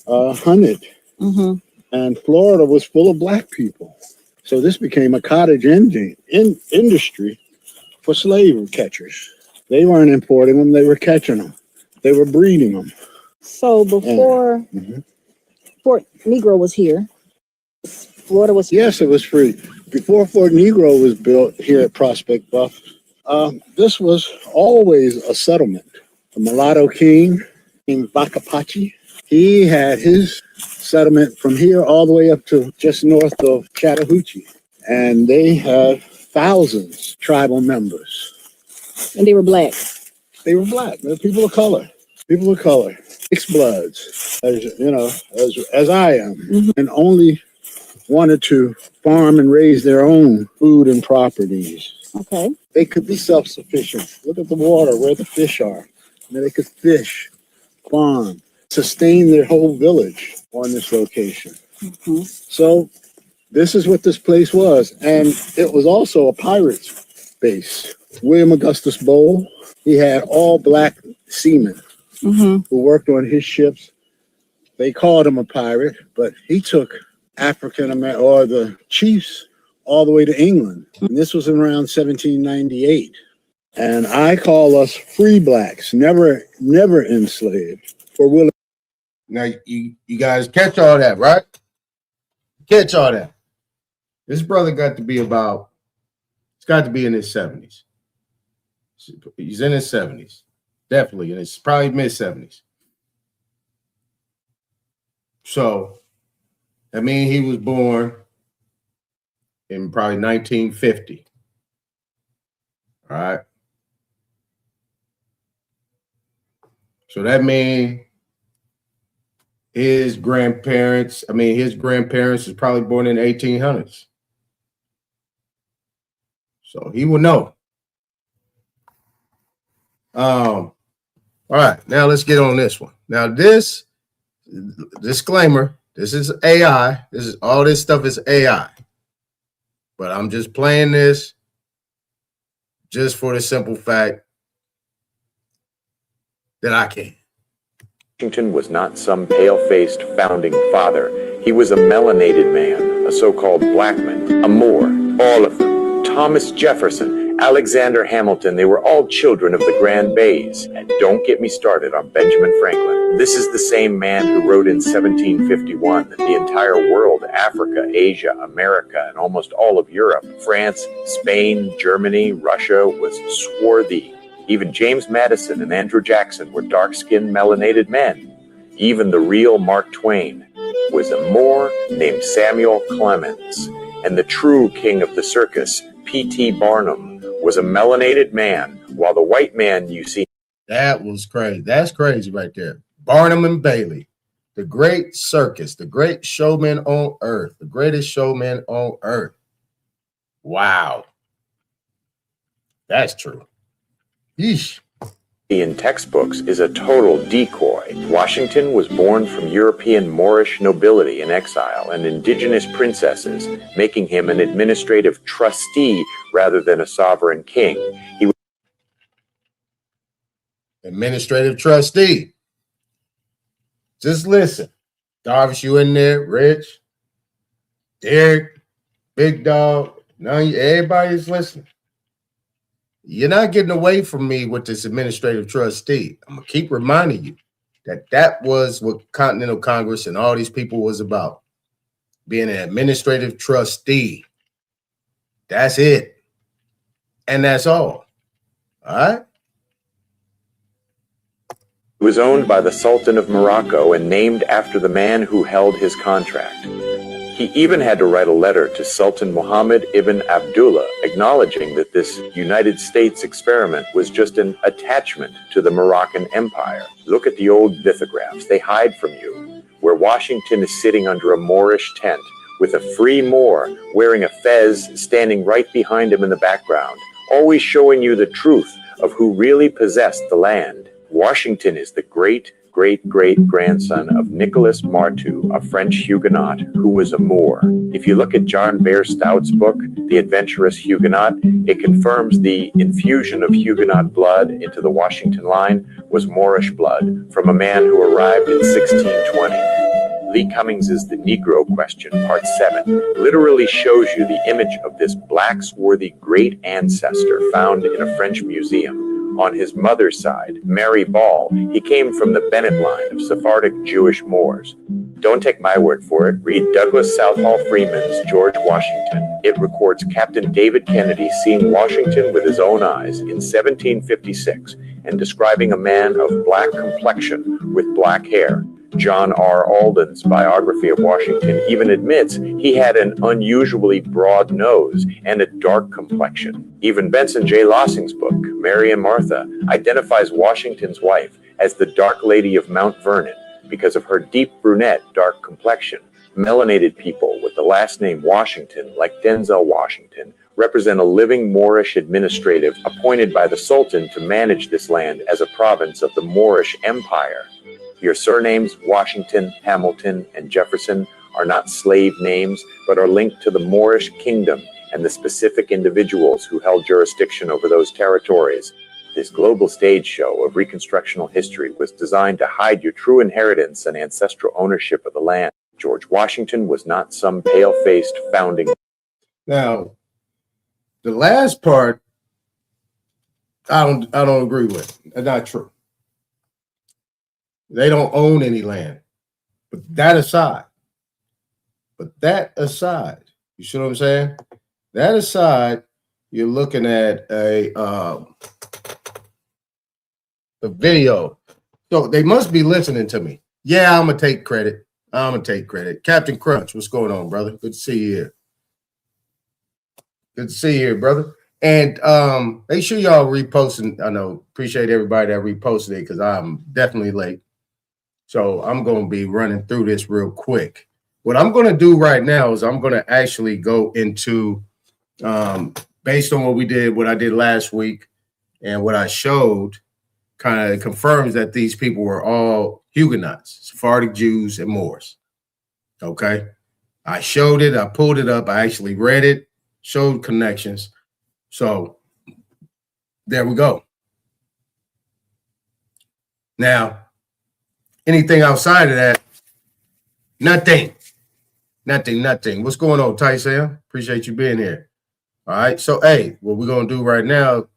hunted. And Florida was full of black people. So this became a cottage industry for slave catchers. They weren't importing them, they were catching them. They were breeding them. So before Fort Negro was here, Florida was... Yes, it was free. Before Fort Negro was built here at Prospect Bluff, this was always a settlement. The mulatto king named Bacapachi, he had his settlement from here all the way up to just north of Chattahoochee. And they had thousands tribal members. And they were black. They were black. They're people of color. People of color. Mixed bloods, as you know, as I am. And only wanted to farm and raise their own food and properties. Okay. They could be self-sufficient. Look at the water, where the fish are. And they could fish, farm, sustain their whole village on this location. So this is what this place was. And it was also a pirate's base. William Augustus Bowl, he had all black seamen who worked on his ships. They called him a pirate, but he took African American, or the chiefs, all the way to England. And this was around 1798. And I call us free blacks, never enslaved, for willing. Now, you guys catch all that, right? Catch all that. This brother got to be he's got to be in his 70s. He's in his 70s. Definitely. And it's probably mid-70s. So, I mean, he was born in probably 1950. All right. So that means his grandparents is probably born in the 1800s. So he will know. All right, now let's get on this one. Now this disclaimer, this is AI. All this stuff is AI. But I'm just playing this just for the simple fact that I can. Washington was not some pale-faced founding father. He was a melanated man, a so-called black man, a Moor, all of them. Thomas Jefferson, Alexander Hamilton, they were all children of the Grand Bays. And don't get me started on Benjamin Franklin. This is the same man who wrote in 1751 that the entire world, Africa, Asia, America, and almost all of Europe, France, Spain, Germany, Russia, was swarthy. Even James Madison and Andrew Jackson were dark-skinned, melanated men. Even the real Mark Twain was a Moor named Samuel Clemens. And the true king of the circus, P.T. Barnum, was a melanated man, while the white man you see... That was crazy. That's crazy right there. Barnum and Bailey, the great circus, the great showman on earth, the greatest showman on earth. Wow. That's true. Yeesh. In textbooks is a total decoy. Washington was born from European Moorish nobility in exile and indigenous princesses, making him an administrative trustee rather than a sovereign king. He was administrative trustee. Just listen. Darvish, you in there, Rich, Derek, Big Dog, everybody's listening. You're not getting away from me with this administrative trustee. I'm going to keep reminding you that was what Continental Congress and all these people was about. Being an administrative trustee. That's it. And that's all. All right? He was owned by the Sultan of Morocco and named after the man who held his contract. He even had to write a letter to Sultan Muhammad ibn Abdullah acknowledging that this United States experiment was just an attachment to the Moroccan Empire. Look at the old lithographs. They hide from you, where Washington is sitting under a Moorish tent with a free Moor wearing a fez standing right behind him in the background, always showing you the truth of who really possessed the land. Washington is the great-great-great-grandson of Nicholas Marteau, a French Huguenot who was a Moor. If you look at John Bear Stout's book, The Adventurous Huguenot, it confirms the infusion of Huguenot blood into the Washington line was Moorish blood from a man who arrived in 1620. Lee Cummings' The Negro Question, Part 7, literally shows you the image of this black swarthy great ancestor found in a French museum. On his mother's side, Mary Ball, he came from the Bennett line of Sephardic Jewish Moors. Don't take my word for it. Read Douglas Southall Freeman's George Washington. It records Captain David Kennedy seeing Washington with his own eyes in 1756 and describing a man of black complexion with black hair. John R. Alden's biography of Washington even admits he had an unusually broad nose and a dark complexion. Even Benson J. Lossing's book, Mary and Martha, identifies Washington's wife as the Dark Lady of Mount Vernon because of her deep brunette, dark complexion. Melanated people with the last name Washington, like Denzel Washington, represent a living Moorish administrative appointed by the Sultan to manage this land as a province of the Moorish Empire. Your surnames, Washington, Hamilton, and Jefferson, are not slave names, but are linked to the Moorish kingdom and the specific individuals who held jurisdiction over those territories. This global stage show of reconstructional history was designed to hide your true inheritance and ancestral ownership of the land. George Washington was not some pale-faced founding. Now, the last part, I don't agree with. That's not true. They don't own any land. But that aside, you see what I'm saying? That aside, you're looking at a video. So they must be listening to me. Yeah, I'm gonna take credit. Captain Crunch, what's going on, brother? Good to see you here. Good to see you here, brother. And make sure y'all reposting. I know, appreciate everybody that reposted it because I'm definitely late. So I'm going to be running through this real quick. What I'm going to do right now is I'm going to actually go into, based on what I did last week and what I showed, kind of confirms that these people were all Huguenots, Sephardic Jews, and Moors. Okay. I showed it. I pulled it up. I actually read it, showed connections. So there we go. Now, anything outside of that, nothing. What's going on, Ty Sam? Appreciate you being here. All right. So, hey, what we're going to do right now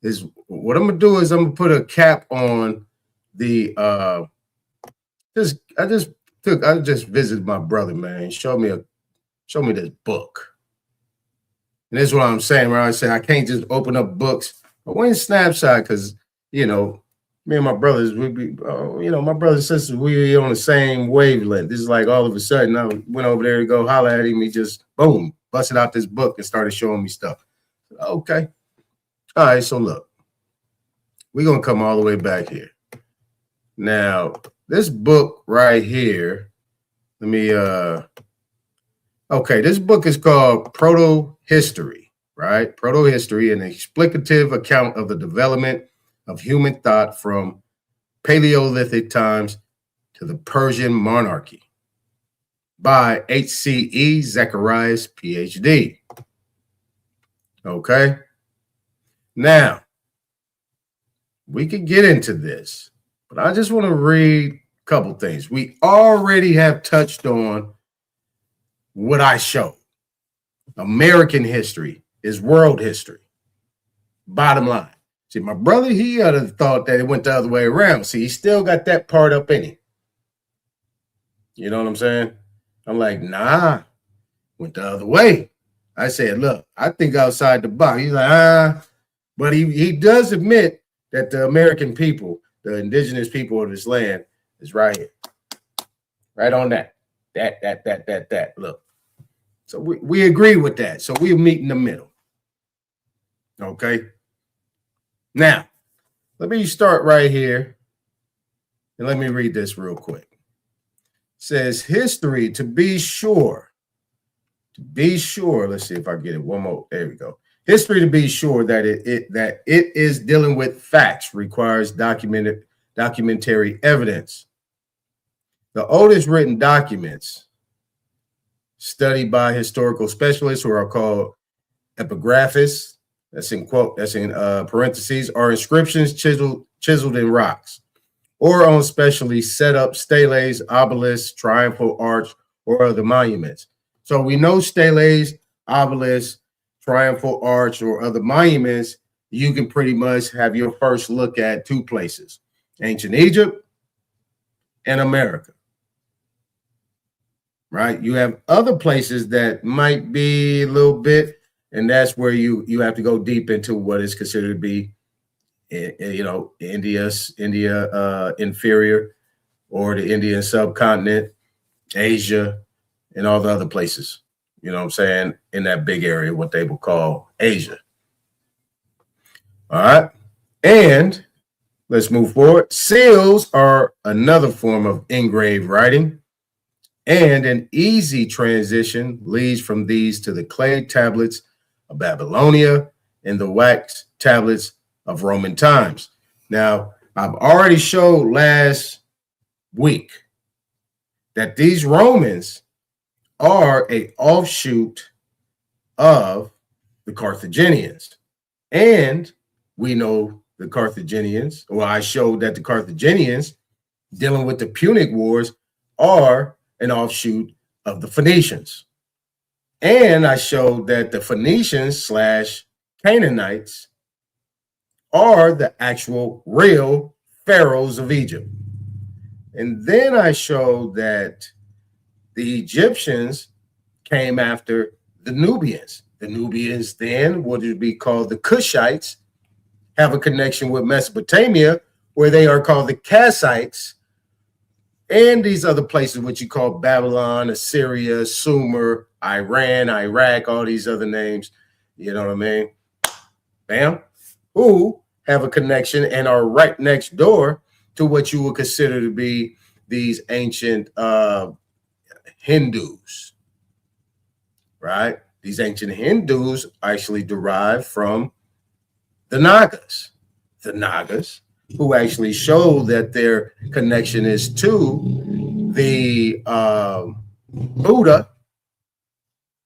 is what I'm going to do is I'm going to put a cap on the, I just visited my brother, man. Show me this book. And this is what I'm saying, where I say I can't just open up books. But when Snapshot, because, you know, me and my brothers, we be, my brothers and sisters, we on the same wavelength. This is like all of a sudden I went over there to go holler at him. He just, boom, busted out this book and started showing me stuff. Okay. All right, so look, we're going to come all the way back here. Now, this book right here, let me, okay, this book is called Proto-History, right? Proto-History, an explicative account of the development of human thought from Paleolithic times to the Persian monarchy by H.C.E. Zacharias, Ph.D. Okay. Now, we could get into this, but I just want to read a couple things. We already have touched on what I showed. American history is world history. Bottom line. See, my brother, he would have thought that it went the other way around. See, he still got that part up in him. You know what I'm saying? I'm like, nah, went the other way. I said, look, I think outside the box. He's like, but he does admit that the American people, the indigenous people of this land, is right here. Right on that. That. Look. So we agree with that. So we'll meet in the middle. Okay. Now, let me start right here. And let me read this real quick. It says history to be sure. To be sure. Let's see if I get it. One more. There we go. History to be sure that it is dealing with facts requires documentary evidence. The oldest written documents studied by historical specialists who are called epigraphists, that's in parentheses, are inscriptions chiseled in rocks or on specially set up steles, obelisks, triumphal arch, or other monuments. So we know steles, obelisks, triumphal arch, or other monuments, you can pretty much have your first look at two places, ancient Egypt and America. Right? You have other places that might be a little bit, and that's where you have to go deep into what is considered to be, India inferior, or the Indian subcontinent, Asia, and all the other places, you know what I'm saying, in that big area, what they would call Asia. All right. And let's move forward. Seals are another form of engraved writing. And an easy transition leads from these to the clay tablets of Babylonia and the wax tablets of Roman times. Now, I've already showed last week that these Romans are an offshoot of the Carthaginians. And we know the Carthaginians, or I showed that the Carthaginians dealing with the Punic Wars are an offshoot of the Phoenicians. And I showed that the Phoenicians / Canaanites are the actual real pharaohs of Egypt. And then I showed that the Egyptians came after the Nubians. The Nubians then, what would be called the Cushites, have a connection with Mesopotamia, where they are called the Kassites, and these other places, which you call Babylon, Assyria, Sumer, Iran, Iraq, all these other names, you know what I mean? Bam. Who have a connection and are right next door to what you would consider to be these ancient Hindus, right? These ancient Hindus actually derive from the Nagas. The Nagas, who actually show that their connection is to the Buddha,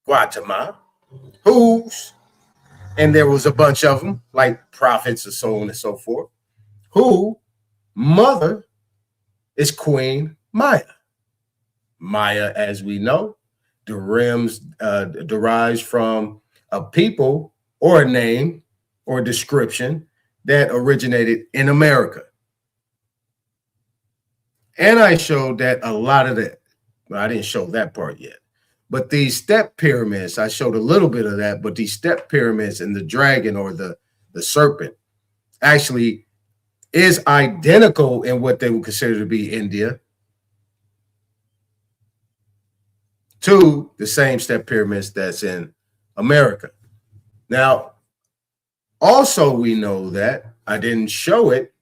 Gautama, and there was a bunch of them, like prophets and so on and so forth, who mother is Queen Maya. Maya, as we know, derives from a people or a name or a description that originated in America. And I showed that a lot of that, well, I didn't show that part yet, but these step pyramids, I showed a little bit of that, but these step pyramids and the dragon or the serpent actually is identical in what they would consider to be India to the same step pyramids that's in America. Now, also we know that, I didn't show it,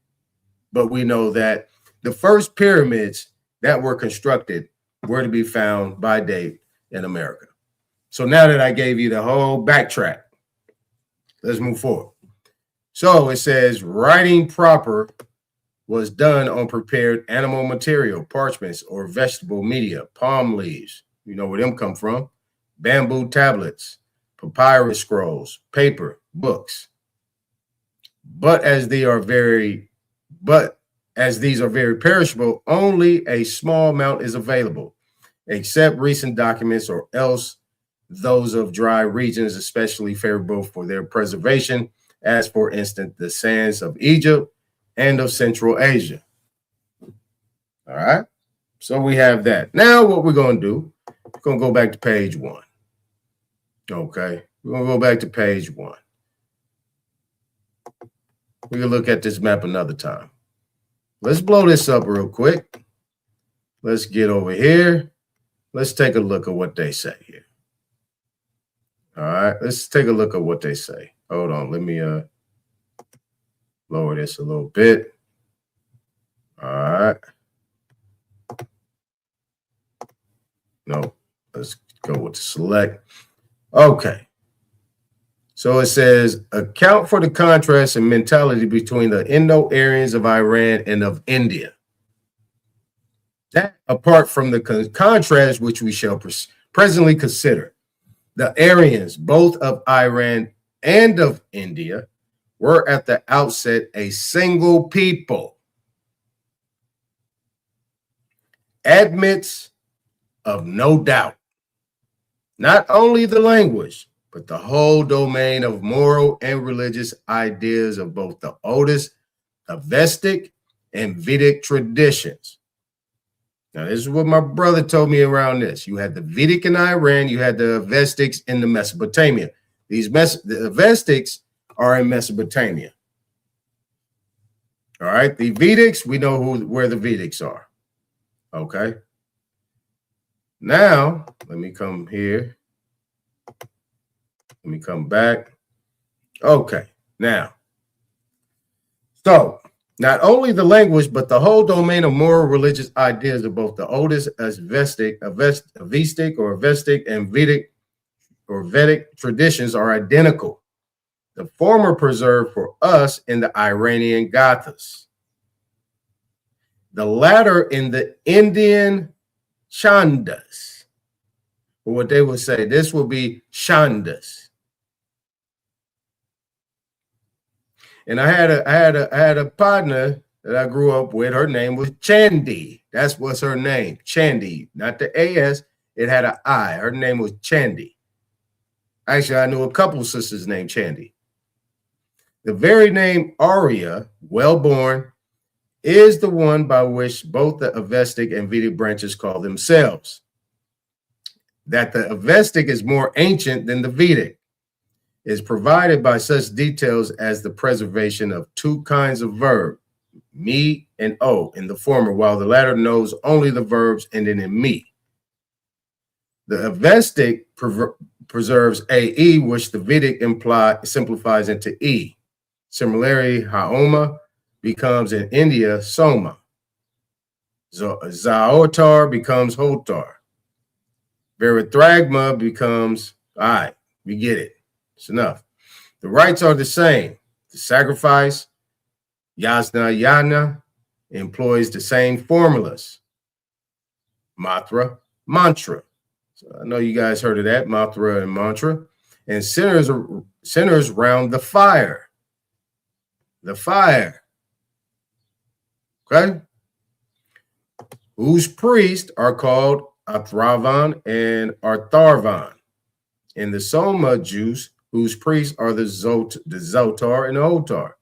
but we know that the first pyramids that were constructed were to be found by date in America. So now that I gave you the whole backtrack, let's move forward. So it says writing proper was done on prepared animal material, parchments or vegetable media, palm leaves, you know where them come from, bamboo tablets, papyrus scrolls, paper, books. But as these are very perishable, only a small amount is available, except recent documents or else those of dry regions, especially favorable for their preservation, as for instance, the sands of Egypt and of Central Asia. All right. So we have that. Now what we're going to do, we're going to go back to page 1. Okay. We're going to go back to page 1. We can look at this map another time. Let's blow this up real quick. Let's get over here. Let's take a look at what they say here. All right, let's take a look at what they say. Hold on, let me lower this a little bit. All right. No, let's go with the select. Okay. So it says, account for the contrast in mentality between the Indo-Aryans of Iran and of India. That, apart from the contrast, which we shall presently consider, the Aryans, both of Iran and of India, were at the outset a single people. Admits of no doubt, not only the language, but the whole domain of moral and religious ideas of both the oldest Avestic and Vedic traditions. Now, this is what my brother told me around this. You had the Vedic in Iran, you had the Avestics in the Mesopotamia. The Avestics are in Mesopotamia. All right, the Vedics, we know where the Vedics are. Okay. Now, let me come here. Let me come back. Okay, now, so not only the language, but the whole domain of moral religious ideas of both the oldest Avestic and Vedic or Vedic traditions are identical. The former preserved for us in the Iranian Gathas. The latter in the Indian Chandas. Or what they would say, this will be Chandas. And I had a partner that I grew up with. Her name was Chandi. That's what's her name, Chandi. Not the AS. It had an I. Her name was Chandi. Actually, I knew a couple sisters named Chandi. The very name Arya, well-born, is the one by which both the Avestic and Vedic branches call themselves. That the Avestic is more ancient than the Vedic is provided by such details as the preservation of two kinds of verb, me and o, in the former, while the latter knows only the verbs ending in me. The Avestic preserves ae, which the Vedic simplifies into e. Similarly, Haoma becomes in India Soma. Zaotar becomes Hotar. Verithragma becomes, all right, we get it. It's enough. The rites are the same. The sacrifice, Yasna Yana, employs the same formulas. Matra, mantra. So I know you guys heard of that, matra and mantra. And sinners round the fire. The fire. Okay? Whose priests are called Athravan and Artharvan. And the Soma Jews, whose priests are the Zotar and the Otar.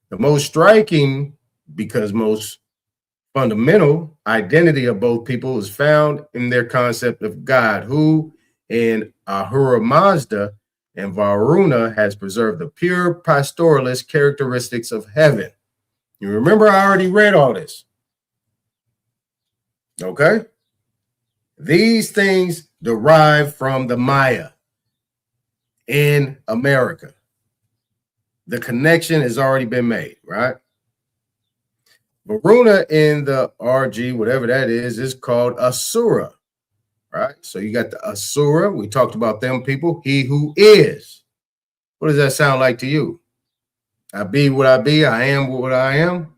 The most striking, because most fundamental identity of both people is found in their concept of God, who in Ahura Mazda and Varuna has preserved the pure pastoralist characteristics of heaven. You remember I already read all this. Okay? These things derive from the Maya in America. The connection has already been made, right? Varuna in the RG, whatever that is called Asura, right? So you got the Asura. We talked about them people. He who is. What does that sound like to you? I be what I be. I am what I am.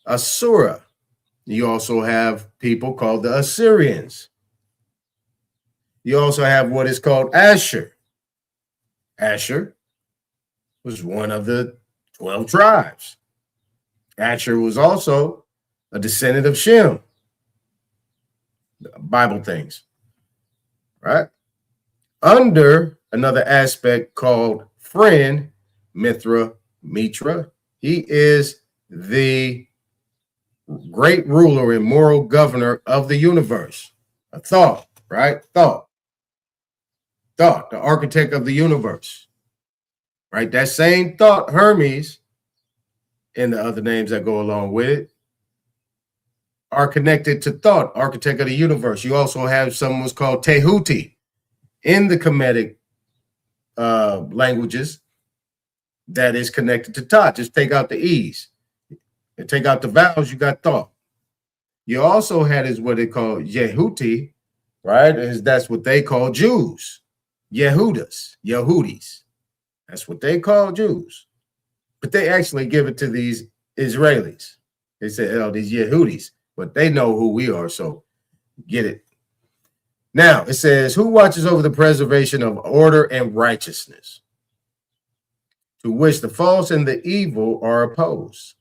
Asura. You also have people called the Assyrians. You also have what is called Asher. Asher was one of the 12 tribes. Asher was also a descendant of Shem. Bible things, right? Under another aspect called friend, Mitra, he is the great ruler and moral governor of the universe. A thought, right? Thought, the architect of the universe, right? That same thought, Hermes, and the other names that go along with it, are connected to thought, architect of the universe. You also have someone called Tehuti in the Kemetic languages that is connected to thought. Just take out the E's and take out the vowels, you got thought. You also had is what they call Yehuti, right? That's what they call Jews. Yehudis. That's what they call Jews. But they actually give it to these Israelis. They say, oh, these Yehudis. But they know who we are, so get it. Now, it says, who watches over the preservation of order and righteousness, to which the false and the evil are opposed.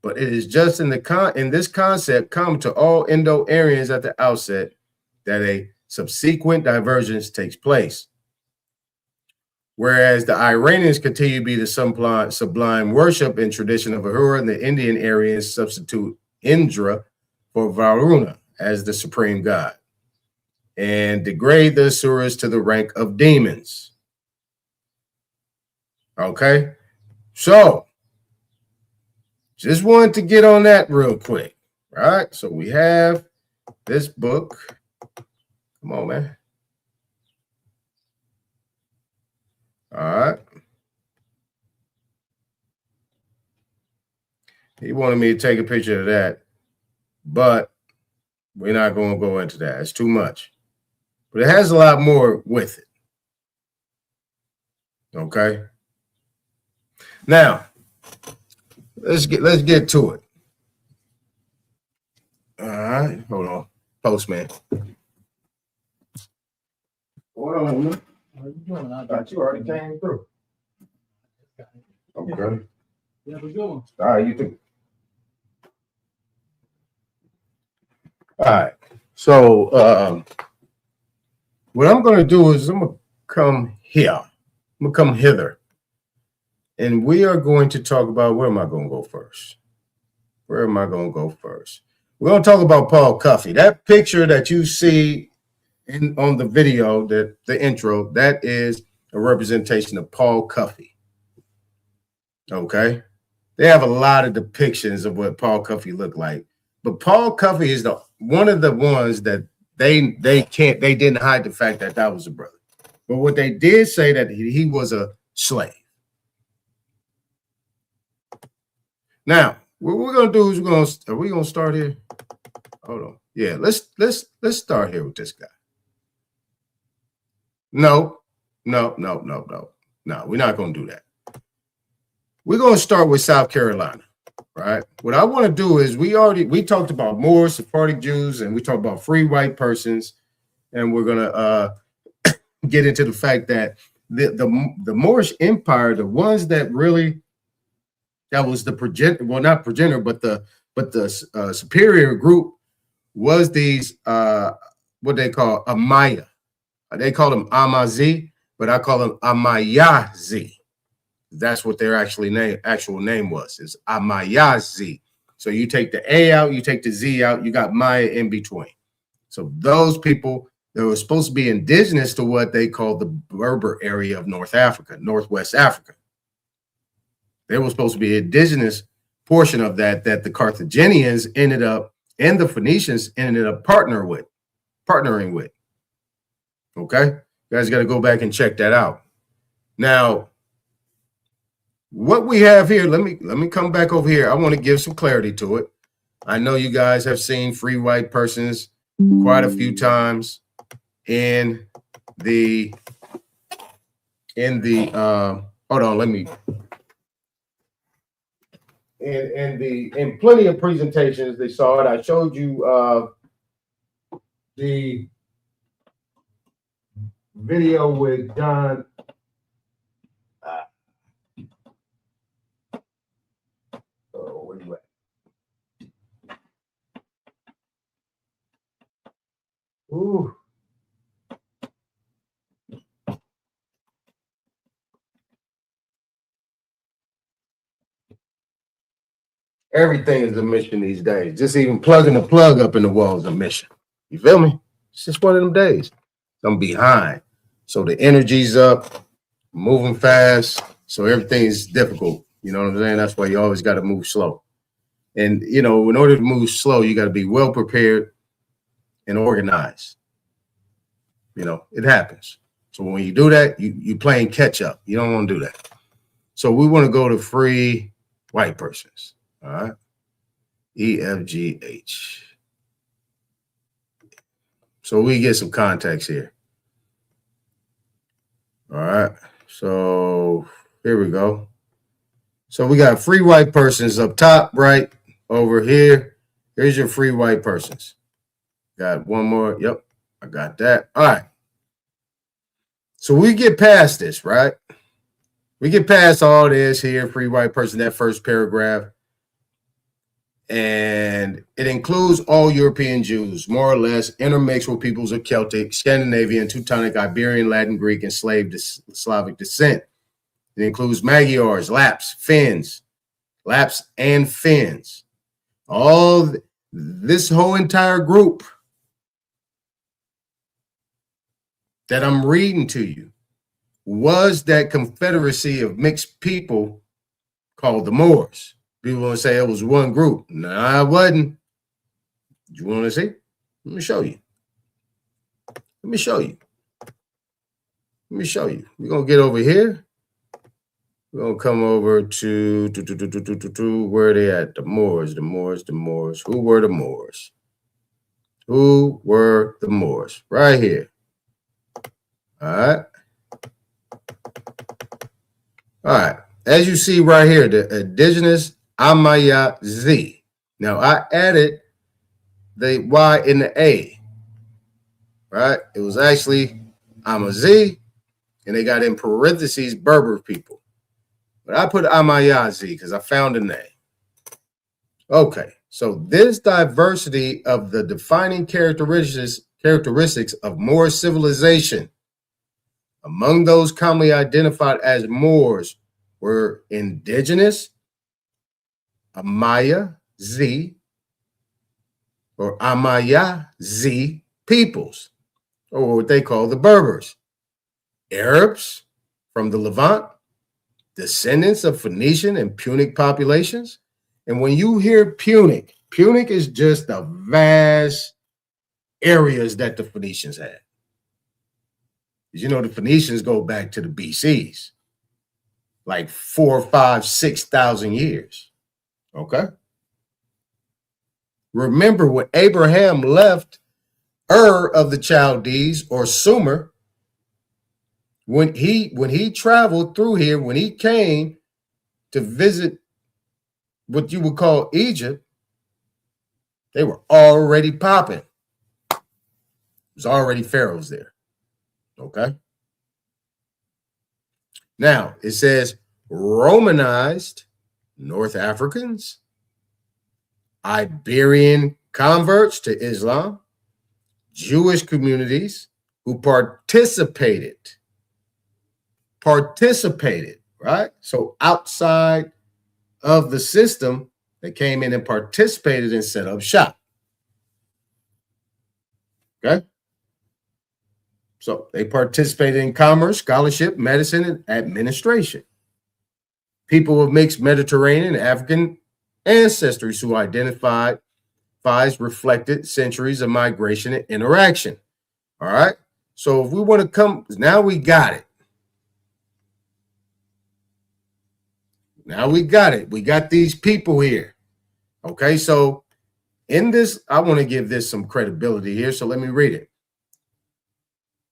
But it is just in this concept common to all Indo-Aryans at the outset that a subsequent divergence takes place. Whereas the Iranians continue to be the sublime worship and tradition of Ahura, and the Indian Aryans substitute Indra for Varuna as the supreme god and degrade the Asuras to the rank of demons. Okay, so just wanted to get on that real quick. Right, so we have this book. Come on, man. All right. He wanted me to take a picture of that, but we're not going to go into that. It's too much. But it has a lot more with it. Okay. Now, let's get to it. All right. Hold on. Postman. Hold on, man. How you doing? I thought you already came through. Okay. Yeah, we're going. All right, you too. All right. So what I'm going to do is I'm going to come here. I'm going to come hither. And we are going to talk about, where am I going to go first? Where am I going to go first? We're going to talk about paulcuffee. That picture that you see on the video, the intro, that is a representation of paulcuffee. Okay? They have a lot of depictions of what paulcuffee looked like. But paulcuffee is one of the ones that they didn't hide the fact that was a brother. But what they did say that he was a slave. Now, what we're gonna do is are we gonna start here? Hold on. Yeah, let's start here with this guy. No, we're not gonna do that. We're gonna start with South Carolina, right? What I want to do is we talked about Moors, Sephardic Jews, and we talked about free white persons, and we're gonna get into the fact that the Moorish Empire, the ones that really was the superior group was these what they call Amaya. They call them Amazi, but I call them Amayazi. That's what their actual name was, is Amayazi. So you take the A out, you take the Z out, you got Maya in between. So those people, they were supposed to be indigenous to what they call the Berber area of North Africa, Northwest Africa. They were supposed to be indigenous portion of that the Carthaginians ended up, and the Phoenicians ended up partnering with. Okay, you guys got to go back and check that out. Now, what we have here, let me come back over here. I want to give some clarity to it. I know you guys have seen free white persons quite a few times in the hold on, let me in plenty of presentations they saw it. I showed you the video with John where you at? Ooh. Everything is a mission these days. Just even plugging the plug up in the wall is a mission. You feel me? It's just one of them days. I'm behind. So the energy's up, moving fast. So everything's difficult. You know what I'm saying? That's why you always got to move slow. And, you know, in order to move slow, you got to be well prepared and organized. You know, it happens. So when you do that, you playing catch up. You don't want to do that. So we want to go to free white persons. All right. EFGH. So we get some context here. All right. So here we go. So we got free white persons up top, right over here. Here's your free white persons. Got one more. Yep. I got that. All right. So we get past this, right? We get past all this here, free white person, that first paragraph. And it includes all European Jews, more or less, intermixed with peoples of Celtic, Scandinavian, Teutonic, Iberian, Latin, Greek, and Slavic descent. It includes Magyars, Laps and Finns. All this whole entire group that I'm reading to you was that confederacy of mixed people called the Moors. People want to say it was one group. No, it wasn't. You want to see? Let me show you. We're going to get over here. We're going to come over to where are they at? The Moors. Who were the Moors? Right here. All right. As you see right here, the indigenous Amaya Z. Now I added the Y in the A. Right? It was actually Amazi, and they got in parentheses Berber people. But I put Amaya Z because I found the name. Okay. So this diversity of the defining characteristics of Moor civilization among those commonly identified as Moors were indigenous Amaya Z or Amaya Z peoples, or what they call the Berbers, Arabs from the Levant, descendants of Phoenician and Punic populations. And when you hear Punic is just the vast areas that the Phoenicians had. You know, the Phoenicians go back to the BCs, like 4,000, 5,000, 6,000 years. Okay. Remember when Abraham left Ur of the Chaldees, or Sumer, when he traveled through here, when he came to visit what you would call Egypt, they were already popping. There's already pharaohs there. Okay. Now it says Romanized North Africans, Iberian converts to Islam, Jewish communities who participated, right? So outside of the system, they came in and participated and set up shop. Okay. So they participated in commerce, scholarship, medicine, and administration. People of mixed Mediterranean and African ancestors who identified reflected centuries of migration and interaction. All right. So if we want to come, now we got it. Now we got it. We got these people here. Okay. So in this, I want to give this some credibility here. So let me read it.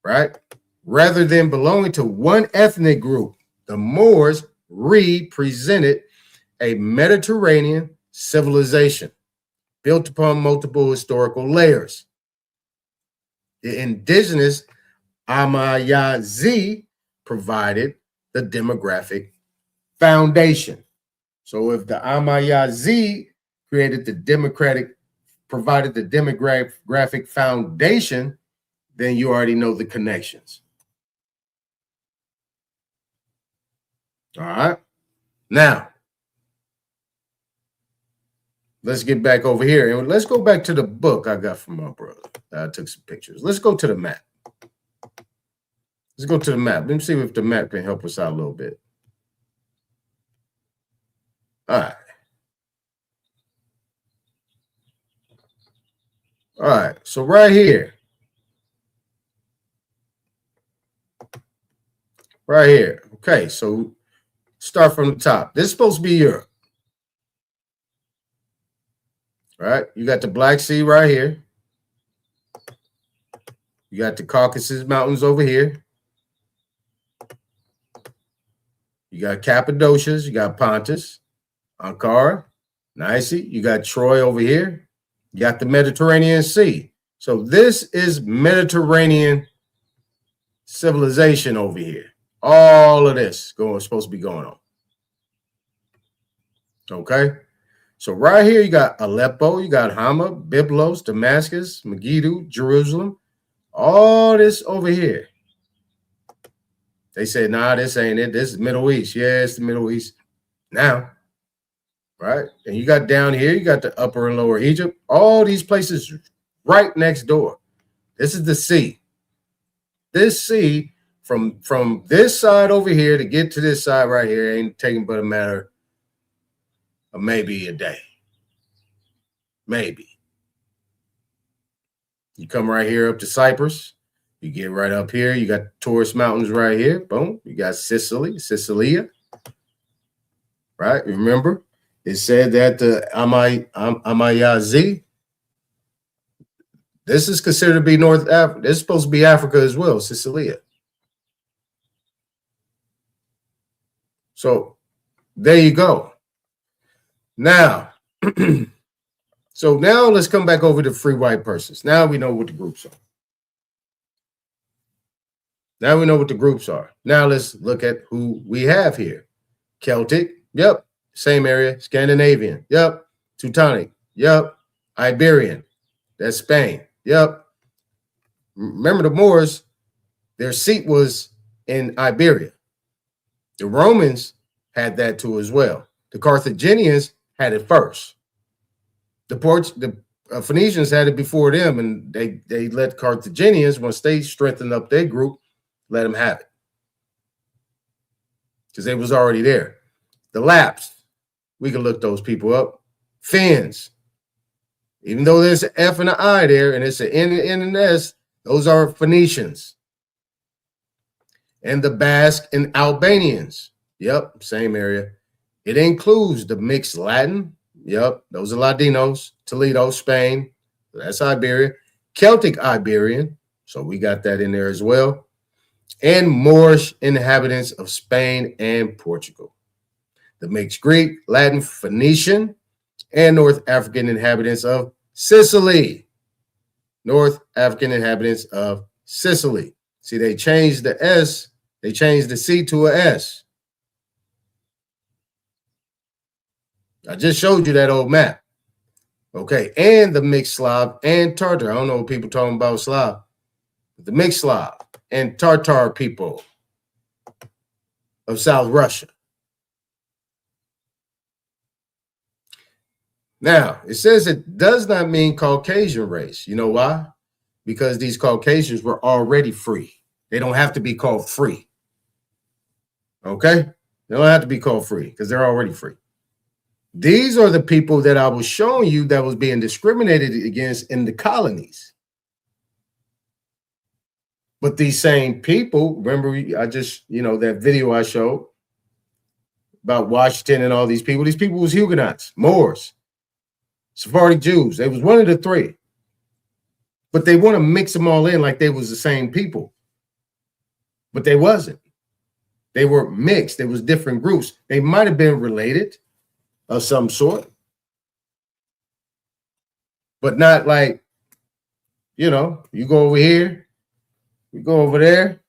Right. Rather than belonging to one ethnic group, the Moors represented a Mediterranean civilization built upon multiple historical layers. The indigenous Am-Yah-Z provided the demographic foundation. So if the Am-Yah-Z provided the demographic foundation, then you already know the connections. All right. Now, let's get back over here and let's go back to the book I got from my brother. I took some pictures. Let's go to the map. Let's go to the map. Let me see if the map can help us out a little bit. All right. All right. So right here. Right here. Okay. So start from the top. This is supposed to be Europe. All right. You got the Black Sea right here. You got the Caucasus Mountains over here. You got Cappadocias. You got Pontus, Ankara, Nicaea. You got Troy over here. You got the Mediterranean Sea. So this is Mediterranean civilization over here. All of this supposed to be going on. Okay. So right here, you got Aleppo, you got Hama, Byblos, Damascus, Megiddo, Jerusalem. All this over here. They said, nah, this ain't it. This is Middle East. Yeah, it's the Middle East now. Right. And you got down here, you got the Upper and Lower Egypt. All these places right next door. This is the sea. This sea from this side over here to get to this side right here ain't taking but a matter of maybe a day. Maybe. You come right here up to Cyprus. You get right up here. You got Taurus Mountains right here. Boom. You got Sicily, Sicilia. Right? Remember, it said that the Am-Yah-Z, this is considered to be North Africa. This is supposed to be Africa as well, Sicilia. So there you go. Now, so now let's come back over to free white persons. Now we know what the groups are. Now we know what the groups are. Now let's look at who we have here. Celtic, yep. Same area. Scandinavian, yep. Teutonic, yep. Iberian, that's Spain, yep. Remember the Moors, their seat was in Iberia. The Romans had that too as well. The Carthaginians had it first. The Phoenicians had it before them, and they let Carthaginians, once they strengthened up their group, let them have it because they was already there. The Lapps, we can look those people up. Finns, even though there's an F and an I there, and it's an N and an S, those are Phoenicians. And the Basque and Albanians, yep, same area. It includes the mixed Latin, Yep, those are Ladinos. Toledo, Spain. That's Iberia. Celtic Iberian. So we got that in there as well. And Moorish inhabitants of Spain and Portugal. The mixed Greek, Latin, Phoenician, and North African inhabitants of Sicily. North African inhabitants of Sicily. See, they changed the S. They changed the C to a S. I just showed you that old map. Okay, and the mixed Slav and Tartar. I don't know what people talking about Slav. The mixed Slav and Tartar people of South Russia. Now, it says it does not mean Caucasian race. You know why? Because these Caucasians were already free. They don't have to be called free. Okay? They don't have to be called free because they're already free. These are the people that I was showing you that was being discriminated against in the colonies. But these same people, remember, I just, that video I showed about Washington and all these people was Huguenots, Moors, Sephardic Jews. They was one of the three. But they want to mix them all in like they was the same people. But they wasn't. They were mixed. There was different groups. They might have been related of some sort, but not like, you go over here, you go over there.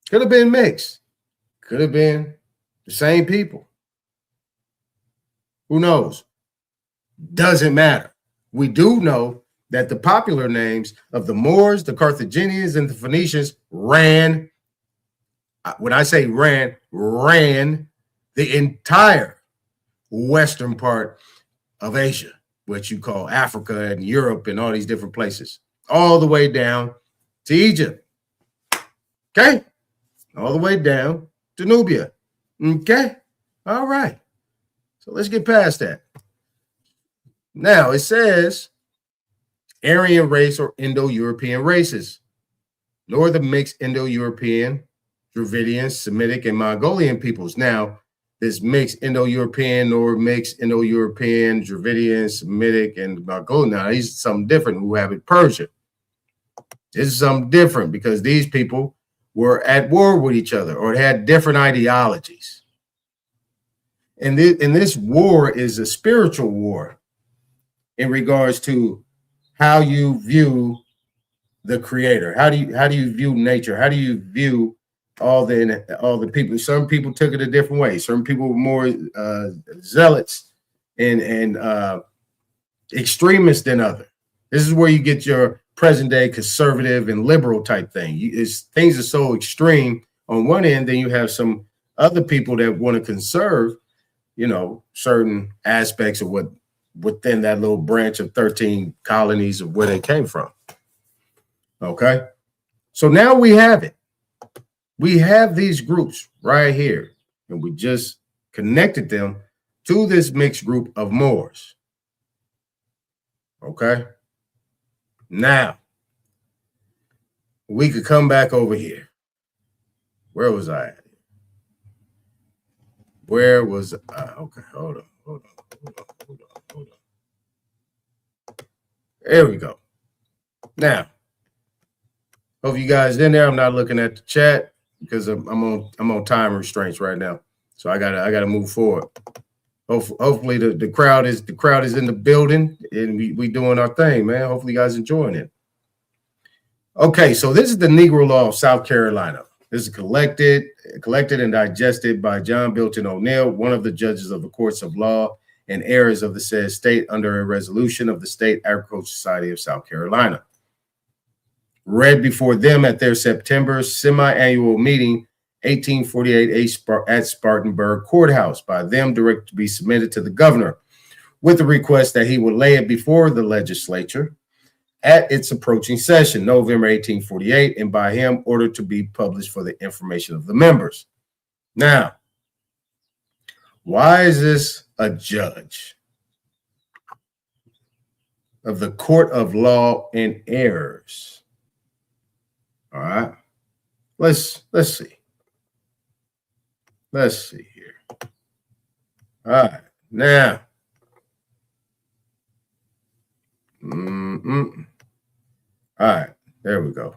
Could have been mixed. Could have been the same people. Who knows? Doesn't matter. We do know that the popular names of the Moors, the Carthaginians, and the Phoenicians ran. When I say ran the entire western part of Asia, what you call Africa and Europe and all these different places, all the way down to Egypt. Okay? All the way down to Nubia. Okay? All right. So let's get past that. Now, it says Aryan race or Indo-European races, nor the mixed Indo-European, Dravidian, Semitic, and Mongolian peoples. Now, this mixed Indo-European or mixed Indo-European, Dravidian, Semitic, and Mongolian. Now, these are something different who have it Persian. This is something different because these people were at war with each other or had different ideologies. And this war is a spiritual war in regards to how you view the creator. How do you view nature? How do you view all the people? Some people took it a different way. Some people were more zealots and extremists than others. This is where you get your present day conservative and liberal type thing. Things are so extreme on one end, then you have some other people that want to conserve, certain aspects of what within that little branch of 13 colonies of where they came from. Okay. So now we have it. We have these groups right here, and we just connected them to this mixed group of Moors. Okay. Now, we could come back over here. Where was I at? Where was I? Okay, hold on. There we go. Now, hope you guys in there. I'm not looking at the chat because I'm on time restraints right now, so I gotta move forward. Hopefully the crowd is in the building and we doing our thing, man. Hopefully you guys enjoying it. Okay, so this is the Negro Law of South Carolina. This is collected and digested by John Bilton O'Neill, one of the judges of the courts of law and heirs of the said state, under a resolution of the State Agricultural Society of South Carolina. Read before them at their September semi-annual meeting, 1848 at Spartanburg Courthouse, by them directed to be submitted to the governor with the request that he would lay it before the legislature at its approaching session, November 1848, and by him ordered to be published for the information of the members. Now, why is this a judge of the Court of Law and Heirs? All right, let's see. Let's see here. All right, now. All right, there we go.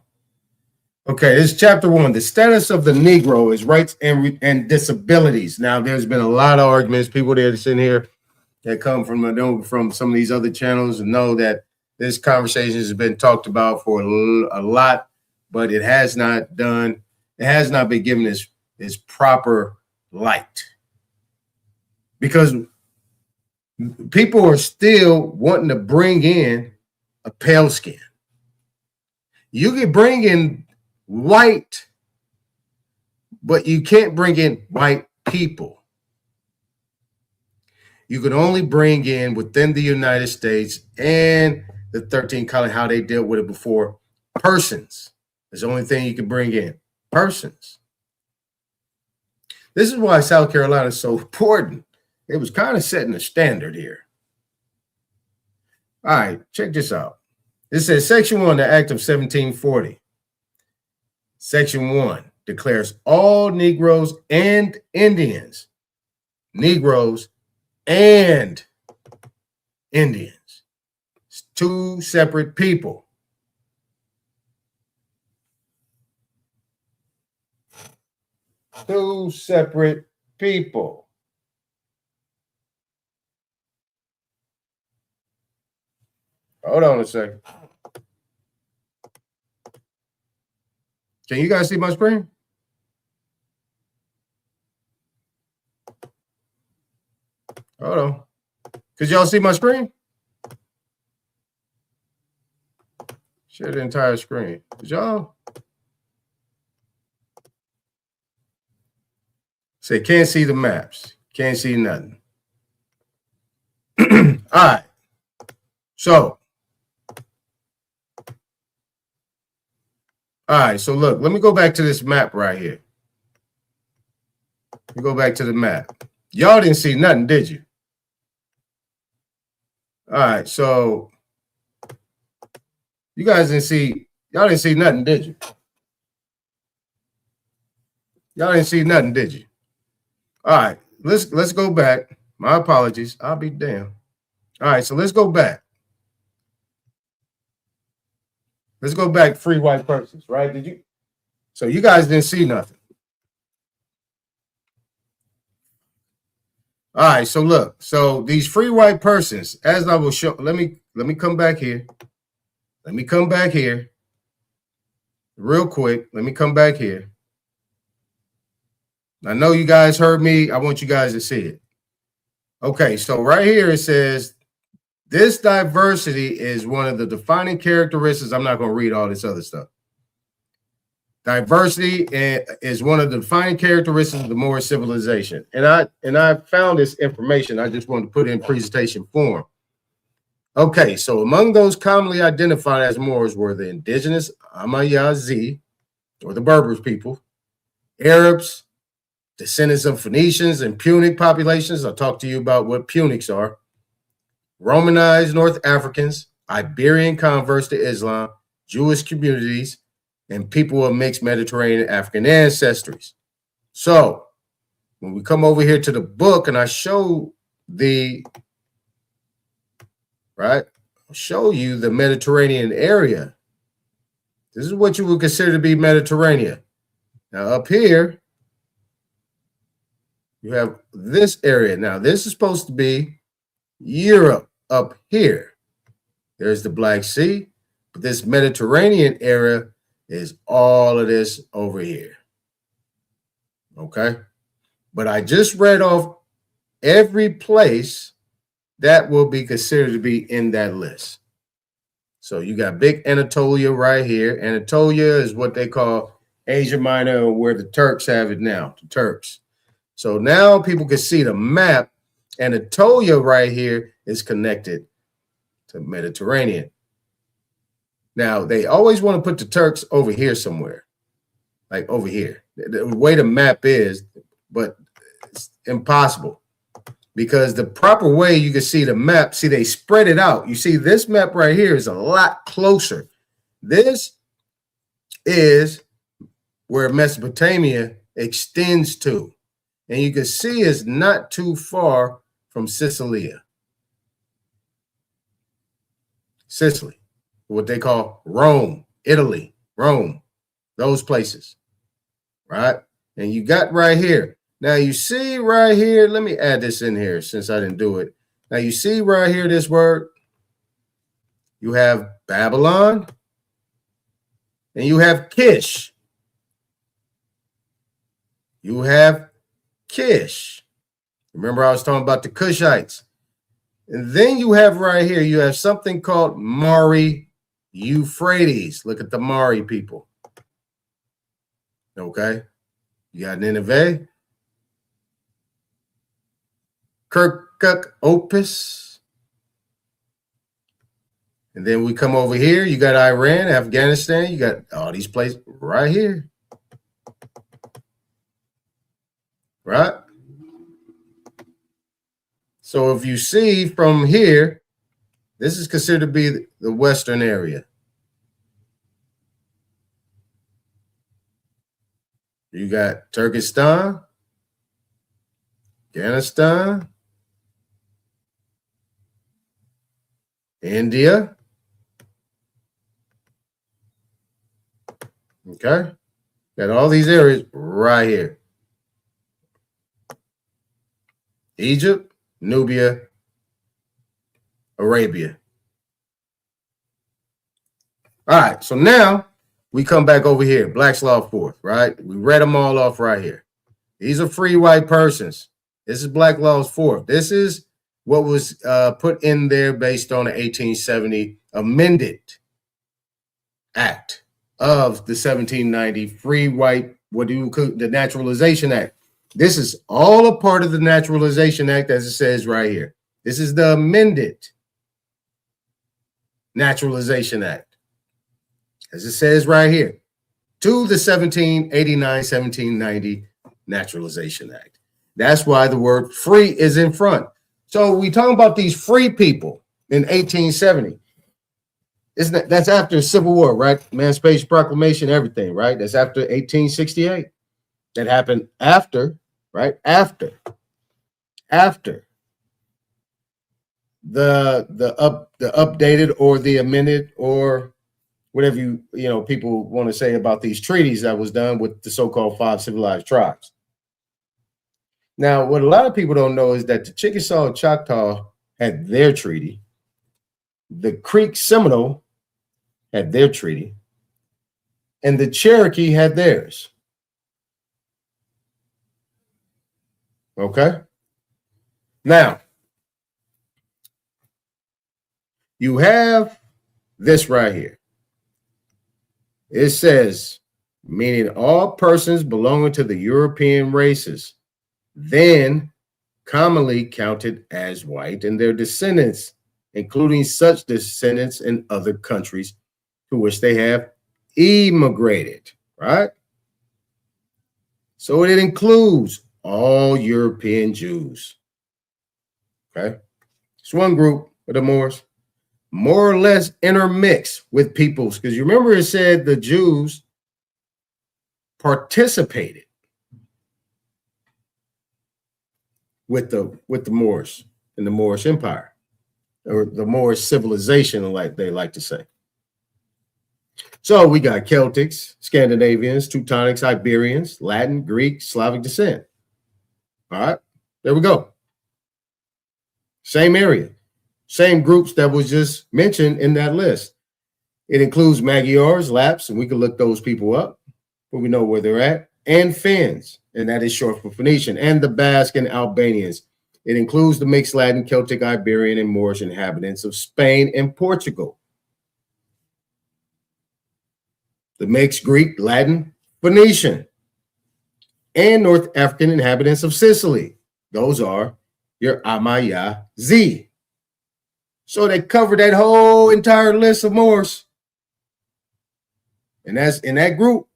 Okay, this is chapter 1. The status of the Negro is rights and disabilities. Now, there's been a lot of arguments. People that are sitting here that come from some of these other channels and know that this conversation has been talked about for a lot, but it has not been given its proper light. Because people are still wanting to bring in a pale skin. You can bring in white, but you can't bring in white people. You can only bring in within the United States and the 13 colonies, how they dealt with it before, persons. That's the only thing you can bring in, persons. This is why South Carolina is so important. It was kind of setting a standard here. All right, check this out. It says Section 1, the Act of 1740. Section 1 declares all Negroes and Indians, Negroes and Indians, it's two separate people. Two separate people. Hold on a second. Can you guys see my screen? Hold on. Could y'all see my screen? Share the entire screen. Could y'all? Say, can't see the maps. Can't see nothing. All right. So. All right, so look, let me go back to this map right here. Let me go back to the map. Y'all didn't see nothing, did you? All right, so you guys didn't see, y'all didn't see nothing, did you? Y'all didn't see nothing, did you? All right, let's go back. My apologies. I'll be damned. All right, so let's go back. Let's go back, free white persons, right? Did you? So you guys didn't see nothing. All right, so look, so these free white persons, as I will show, let me come back here. Let me come back here real quick. Let me come back here. I know you guys heard me. I want you guys to see it. Okay, so right here it says, this diversity is one of the defining characteristics. I'm not going to read all this other stuff. Diversity is one of the defining characteristics of the Moorish civilization. And I found this information. I just wanted to put it in presentation form. Okay, so among those commonly identified as Moors were the indigenous Aton-Yah, or the Berbers people, Arabs, descendants of Phoenicians and Punic populations. I'll talk to you about what Punics are. Romanized North Africans, Iberian converts to Islam, Jewish communities, and people of mixed Mediterranean African ancestries. So when we come over here to the book and I show the, right, I'll show you the Mediterranean area. This is what you would consider to be Mediterranean. Now up here, you have this area. Now this is supposed to be Europe up here. There's the Black Sea, but this Mediterranean area is all of this over here. Okay, but I just read off every place that will be considered to be in that list. So you got big Anatolia right here. Anatolia is what they call Asia Minor, where the Turks have it now, the Turks. So now people can see the map. Anatolia right here is connected to Mediterranean. Now, they always want to put the Turks over here somewhere, like over here. The way the map is, but it's impossible because the proper way you can see the map, see, they spread it out. You see, this map right here is a lot closer. This is where Mesopotamia extends to. And you can see it's not too far from Sicily, what they call Rome, Italy, Rome, those places, right? And you got right here. Now you see right here, let me add this in here since I didn't do it. Now you see right here this word, you have Babylon and you have Kish. You have Kish. Remember I was talking about the Cushites. And then you have right here, you have something called Mari Euphrates. Look at the Mari people. Okay. You got Nineveh, Kirkuk Opus. And then we come over here, you got Iran, Afghanistan, you got all these places right here. Right? So if you see from here, this is considered to be the western area. You got Turkestan, Afghanistan, India. Okay. Got all these areas right here. Egypt, Nubia, Arabia. All right, so now we come back over here, Black's Law Fourth, right? We read them all off right here. These are free white persons. This is Black Law's Fourth. This is what was put in there based on the 1870 amended act of the 1790 free white, the Naturalization Act. This is all a part of the Naturalization Act, as it says right here. This is the amended Naturalization Act, as it says right here, to the 1789-1790 Naturalization Act. That's why the word free is in front. So we talking about these free people in 1870. That's after the Civil War, right? Emancipation Proclamation, everything, right? That's after 1868. That happened after, right? After the updated or the amended or whatever people want to say about these treaties that was done with the so-called 5 civilized tribes. Now, what a lot of people don't know is that the Chickasaw Choctaw had their treaty. The Creek Seminole had their treaty. And the Cherokee had theirs. Okay? Now, you have this right here. It says, meaning all persons belonging to the European races, then commonly counted as white, and their descendants, including such descendants in other countries to which they have immigrated, right? So it includes all European Jews. Okay? It's one group of the Moors, more or less intermixed with peoples, because you remember it said the Jews participated with the Moors in the Moorish Empire, or the Moorish civilization, like they like to say. So we got Celtics, Scandinavians, Teutonics, Iberians, Latin, Greek, Slavic descent. All right, there we go. Same area, same groups that was just mentioned in that list. It includes Magyars, Lapps, and we can look those people up, but we know where they're at, and Finns, and that is short for Phoenician, and the Basque and Albanians. It includes the mixed Latin, Celtic, Iberian, and Moorish inhabitants of Spain and Portugal. The mixed Greek, Latin, Phoenician, and North African inhabitants of Sicily. Those are your Aton-Yah Z. So they cover that whole entire list of Moors. And that's in that group.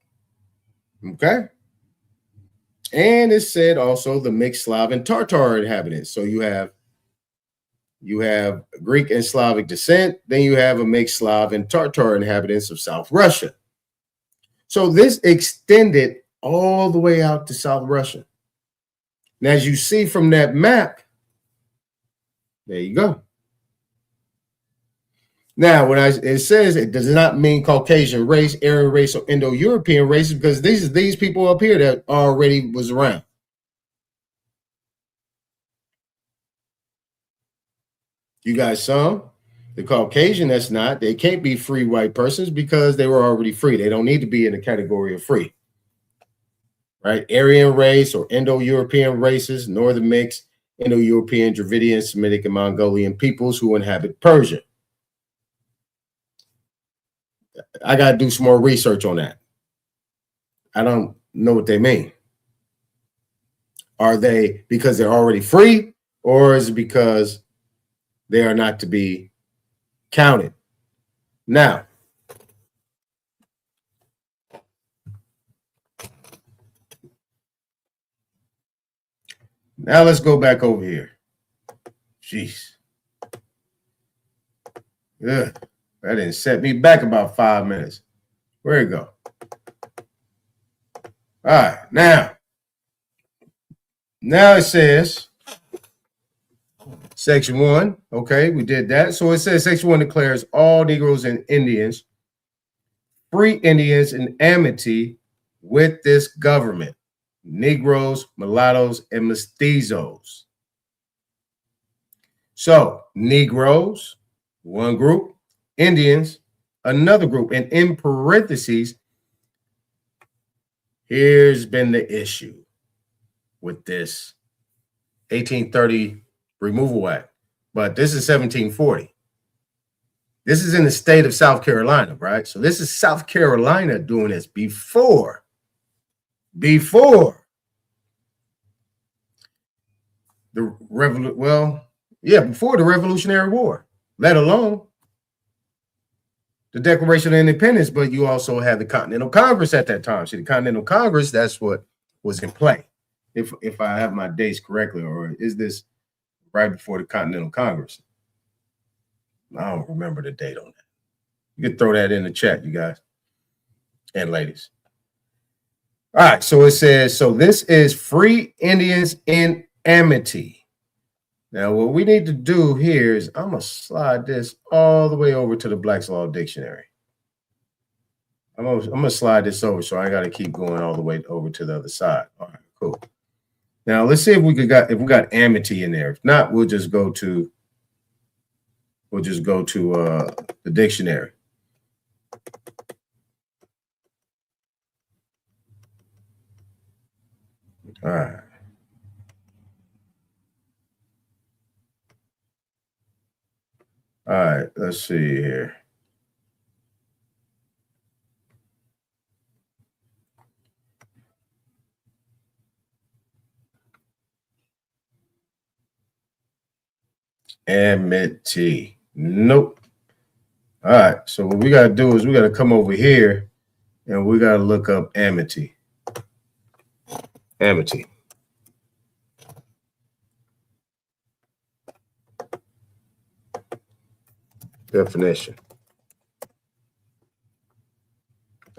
Okay. And it said also the mixed Slav and Tartar inhabitants. So you have Greek and Slavic descent. Then you have a mixed Slav and Tartar inhabitants of South Russia. So this extended all the way out to South Russia. And as you see from that map, there you go. Now, when it says it does not mean Caucasian race, Aryan race, or Indo-European races, because these people up here that already was around. You got some. The Caucasian, that's not. They can't be free white persons because they were already free. They don't need to be in the category of free. Right? Aryan race or Indo-European races, Northern mix, Indo-European, Dravidian, Semitic, and Mongolian peoples who inhabit Persia. I got to do some more research on that. I don't know what they mean. Are they because they're already free, or is it because they are not to be counted? Now, let's go back over here. Jeez. Ugh, that didn't set me back about 5 minutes. Where'd it go? All right, now it says Section 1. Okay, we did that. So it says Section 1 declares all Negroes and Indians, free Indians in amity with this government. Negroes, mulattoes, and mestizos. So Negroes, one group, Indians, another group. And in parentheses, here's been the issue with this 1830 Removal Act. But this is 1740. This is in the state of South Carolina, right? So this is South Carolina doing this before the before the Revolutionary War, let alone the Declaration of Independence. But you also had the Continental Congress at that time. See, the Continental Congress, that's what was in play, if I have my dates correctly, or is this right before the Continental Congress? I don't remember the date on that. You can throw that in the chat, you guys and ladies. All right, so it says, so this is free Indians in amity. Now, what we need to do here is I'm going to slide this all the way over to the Black's Law Dictionary. I'm going to slide this over, so I got to keep going all the way over to the other side. All right, cool. Now, let's see if we got amity in there. If not, we'll just go to the dictionary. All right. All right, let's see here. Amity. Nope. All right, so what we got to do is we got to come over here and we got to look up amity. Amity. Definition.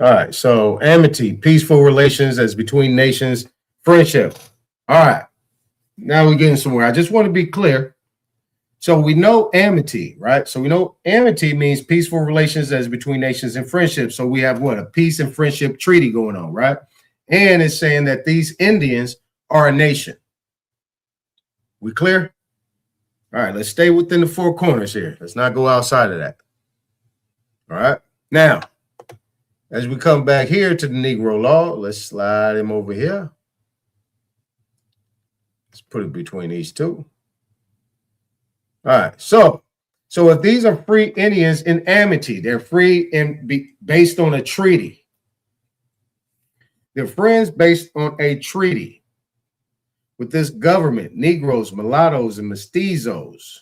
All right, so amity, peaceful relations as between nations, friendship. All right, now we're getting somewhere. I just want to be clear. So we know amity, right? So we know amity means peaceful relations as between nations and friendship. So we have what? A peace and friendship treaty going on, right? And it's saying that these Indians are a nation. We clear? All right, let's stay within the four corners here. Let's not go outside of that. All right. Now, as we come back here to the Negro law, let's slide him over here. Let's put it between these two. All right. So if these are free Indians in amity, they're free and based on a treaty. They're friends based on a treaty with this government, Negroes, mulattoes, and mestizos,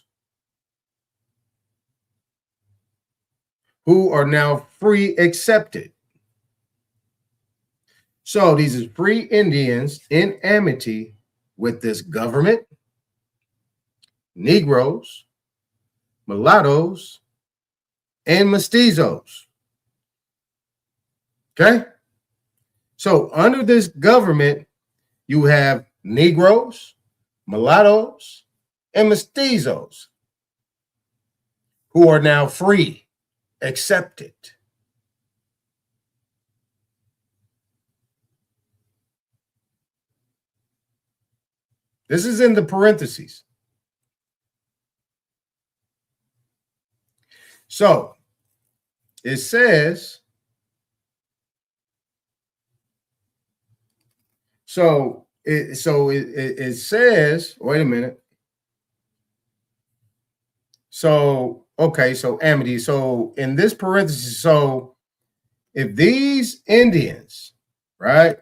who are now free accepted. So these are free Indians in amity with this government, Negroes, mulattoes, and mestizos. Okay? So under this government, you have Negroes, mulattoes, and mestizos who are now free, accepted. This is in the parentheses. So it says, it says, wait a minute. So, okay, so amity. So in this parenthesis, so if these Indians, right?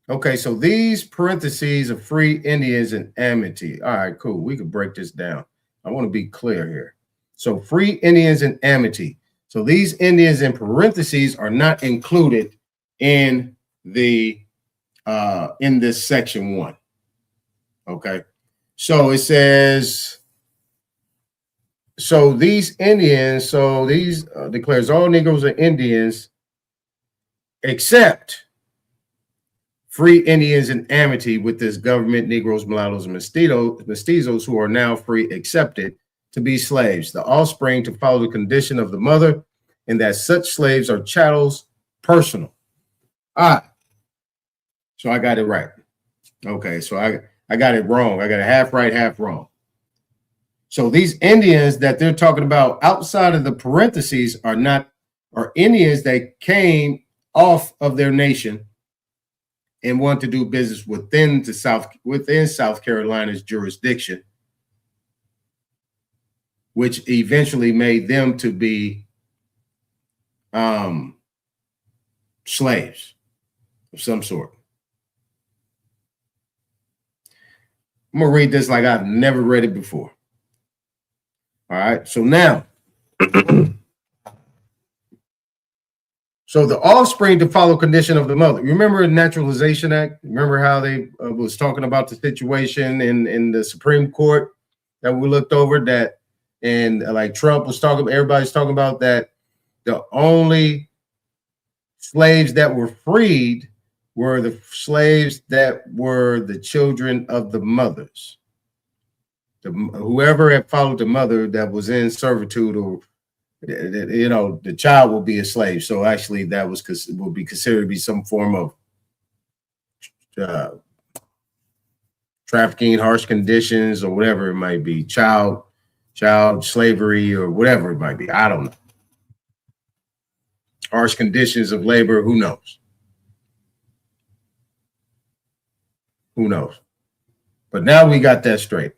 Okay, so these parentheses are free Indians and amity. All right, cool. We can break this down. I want to be clear here. So free Indians and amity. So these Indians in parentheses are not included in the in this section 1. Okay, so it says, so these Indians, so these declares all Negroes are Indians except free Indians in amity with this government, Negroes, mulattoes, and mestizos who are now free accepted to be slaves, the offspring to follow the condition of the mother, and that such slaves are chattels personal. All right. So I got it right. Okay, so I got it wrong. I got it half right, half wrong. So these Indians that they're talking about outside of the parentheses are Indians that came off of their nation and want to do business within South Carolina's jurisdiction, which eventually made them to be slaves of some sort. I'm gonna read this like I've never read it before. All right, so now, so the offspring to follow condition of the mother. Remember the Naturalization Act? Remember how they was talking about the situation in the Supreme Court that we looked over that, and like Trump was talking, everybody's talking about that the only slaves that were freed were the slaves that were the children of the mothers. Whoever had followed the mother that was in servitude, or the child will be a slave. So actually, that will be considered to be some form of trafficking, harsh conditions, or whatever it might be, child slavery, or whatever it might be. I don't know. Harsh conditions of labor. Who knows? Who knows? But now we got that straight.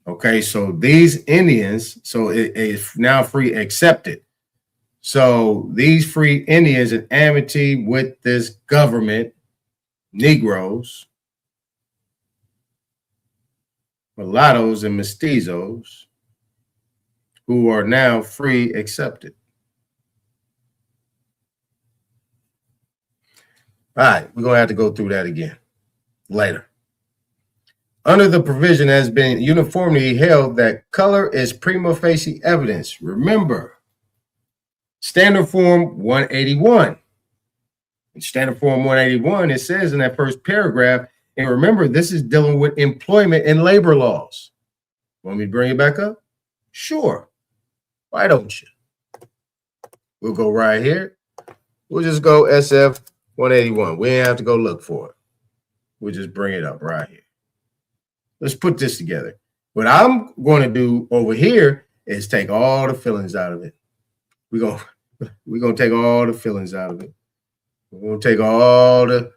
Okay, so these Indians, so it is now free accepted. So these free Indians in amity with this government, Negroes, mulattoes, and mestizos, who are now free accepted. All right, we're going to have to go through that again later. Under the provision has been uniformly held that color is prima facie evidence. Remember, Standard Form 181. In Standard Form 181, it says in that first paragraph, and remember, this is dealing with employment and labor laws. Want me to bring it back up? Sure. Why don't you? We'll go right here. We'll just go SF 181. We ain't have to go look for it. We'll just bring it up right here. Let's put this together. What I'm going to do over here is take all the feelings out of it. We're going to take all the feelings out of it. We're going to take all the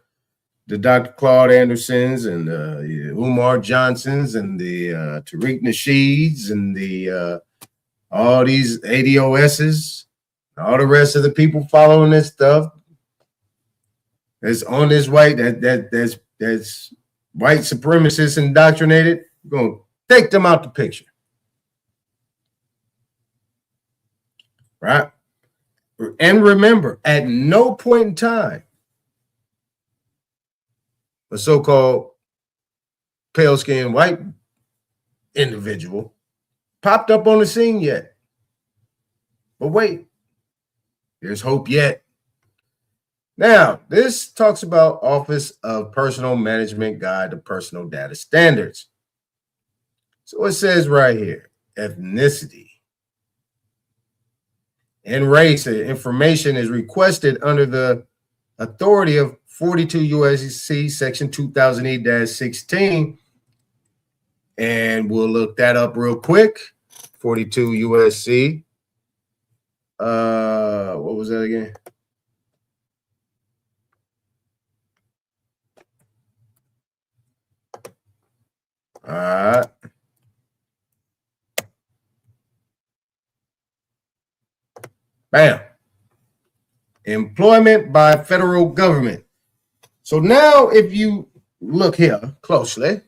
Dr. Claude Andersons and Umar Johnsons and the Tariq Nasheeds and the all these ADOSs, all the rest of the people following this stuff that's on this white that's white supremacists indoctrinated. We're going to take them out the picture. Right? And remember, at no point in time, a so-called pale-skinned white individual popped up on the scene yet. But wait, there's hope yet. Now, this talks about Office of Personal Management Guide to Personal Data Standards. So it says right here, ethnicity and race information is requested under the authority of 42 U.S.C. Section 2008-16. And we'll look that up real quick. 42 U.S.C. What was that again? All right. Bam. Employment by federal government. So now if you look here closely,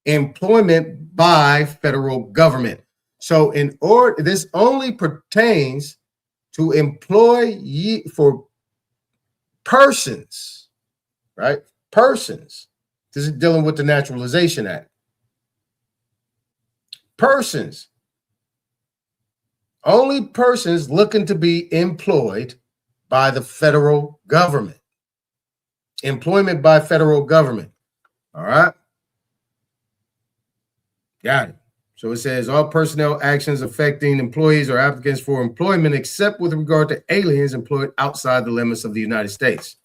employment by federal government. So in order, this only pertains to employee for persons, right? Persons. This is dealing with the Naturalization Act. Persons. Only persons looking to be employed by the federal government. Employment by federal government. All right. Got it. So it says all personnel actions affecting employees or applicants for employment except with regard to aliens employed outside the limits of the United States.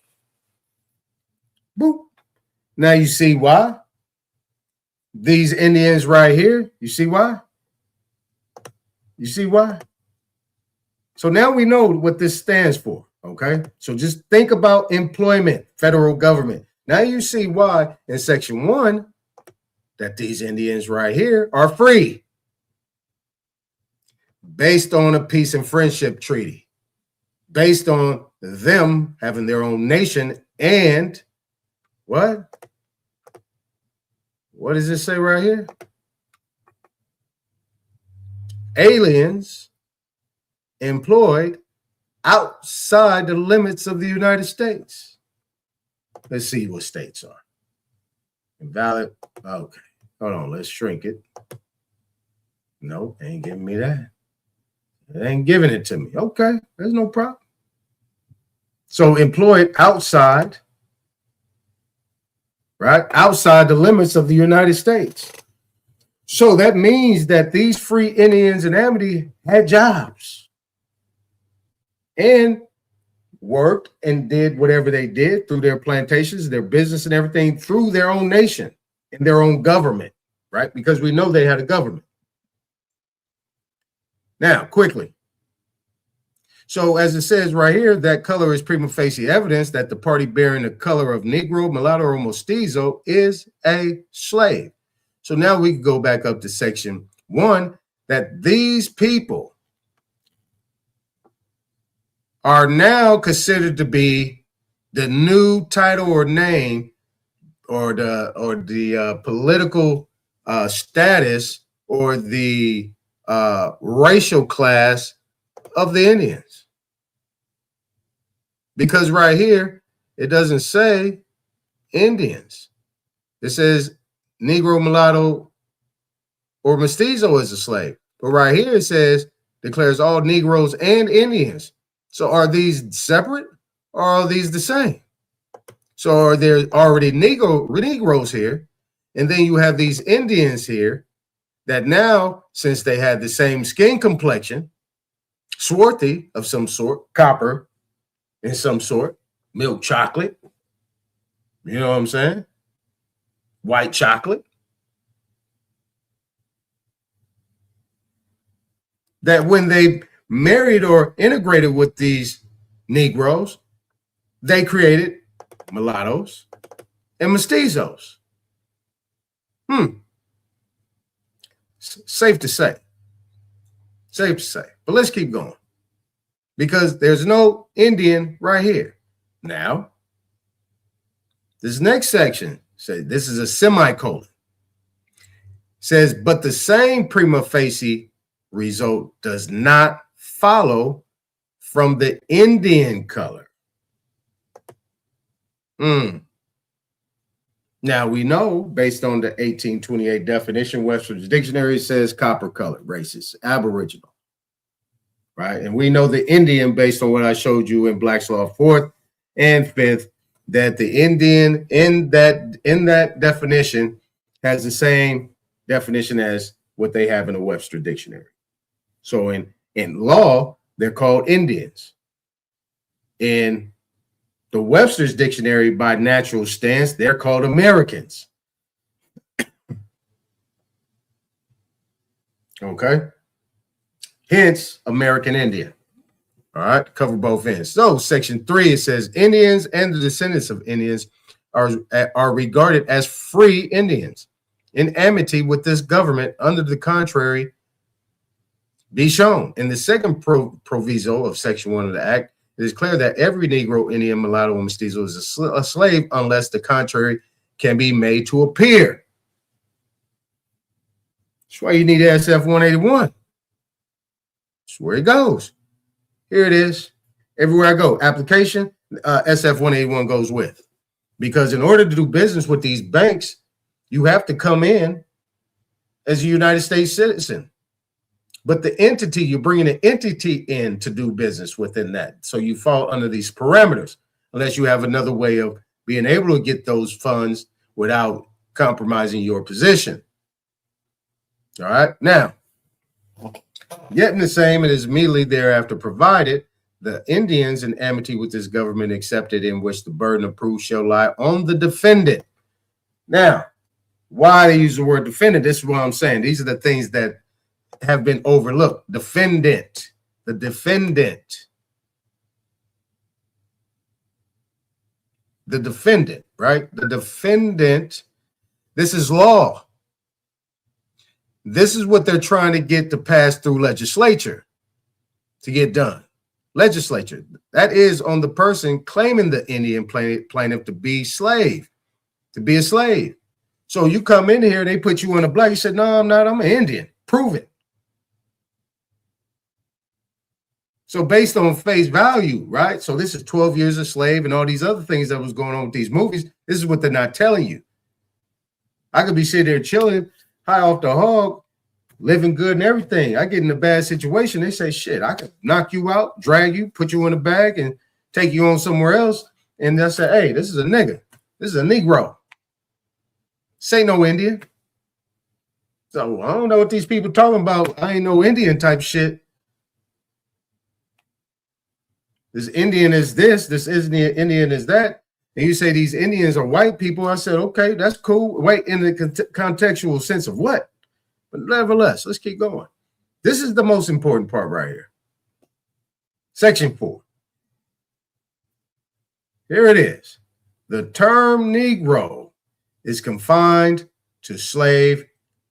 Boop. Now you see why? These Indians right here, you see why? You see why? So now we know what this stands for, okay? So just think about employment, federal government. Now you see why in Section 1 that these Indians right here are free based on a peace and friendship treaty, based on them having their own nation and what? What does it say right here? Aliens employed outside the limits of the United States. Let's see what states are. Invalid. Okay. Hold on. Let's shrink it. No, ain't giving me that. It ain't giving it to me. Okay. There's no problem. So employed outside, right? Outside the limits of the United States. So that means that these free Indians in Amity had jobs and worked and did whatever they did through their plantations, their business and everything through their own nation and their own government, right? Because we know they had a government. Now, quickly. So as it says right here, that color is prima facie evidence that the party bearing the color of Negro, mulatto, or mestizo is a slave. So now we can go back up to Section 1, that these people are now considered to be the new title or name or the political status or the racial class of the Indians. Because right here, it doesn't say Indians. It says Negro, mulatto, or mestizo is a slave. But right here it says declares all Negroes and Indians. So are these separate or are these the same? So are there already Negroes here? And then you have these Indians here that now, since they had the same skin complexion, swarthy of some sort, copper in some sort, milk chocolate, you know what I'm saying? White chocolate. That when they married or integrated with these Negroes, they created mulattoes and mestizos. Safe to say. Safe to say. But let's keep going. Because there's no Indian right here. Now, this next section says this is a semicolon. Says, but the same prima facie result does not follow from the Indian color. Now we know, based on the 1828 definition, Webster's Dictionary says copper color, racist, aboriginal, right? And we know the Indian, based on what I showed you in Black's Law 4th and 5th, that the Indian in that definition has the same definition as what they have in the Webster Dictionary. So in law, they're called Indians. In the Webster's Dictionary, by natural stance, they're called Americans. Okay? Hence, American Indian. All right, cover both ends. So section 3, it says Indians and the descendants of Indians are regarded as free Indians in amity with this government. Under the contrary be shown. In the second proviso of section 1 of the act, it is clear that every Negro, Indian, mulatto, and mestizo is a slave unless the contrary can be made to appear. That's why you need SF 181. That's where it goes. Here it is. Everywhere I go, application, SF 181 goes with. Because in order to do business with these banks, you have to come in as a United States citizen. But the entity, you're bringing an entity in to do business within that. So you fall under these parameters, unless you have another way of being able to get those funds without compromising your position. All right. Now, yet in the same, it is immediately thereafter provided the Indians in amity with this government accepted, in which the burden of proof shall lie on the defendant. Now, why they use the word defendant? This is what I'm saying. These are the things that have been overlooked. Defendant, the defendant, right? The defendant. This is law. This is what they're trying to get to pass through legislature to get done. Legislature, that is on the person claiming the Indian plaintiff to be a slave. So you come in here, they put you on a black. You said, no, I'm not. I'm an Indian. Prove it. So based on face value, right? So this is 12 years a slave and all these other things that was going on with these movies. This is what they're not telling you. I could be sitting there chilling, high off the hog, living good and everything. I get in a bad situation. They say, shit, I could knock you out, drag you, put you in a bag and take you on somewhere else. And they'll say, hey, this is a nigga. This is a Negro. Say no Indian. So I don't know what these people talking about. I ain't no Indian type shit. This Indian is this Indian is that. And you say these Indians are white people. I said, okay, that's cool. Wait, in the contextual sense of what? But nevertheless, let's keep going. This is the most important part right here. Section 4. Here it is. The term Negro is confined to slave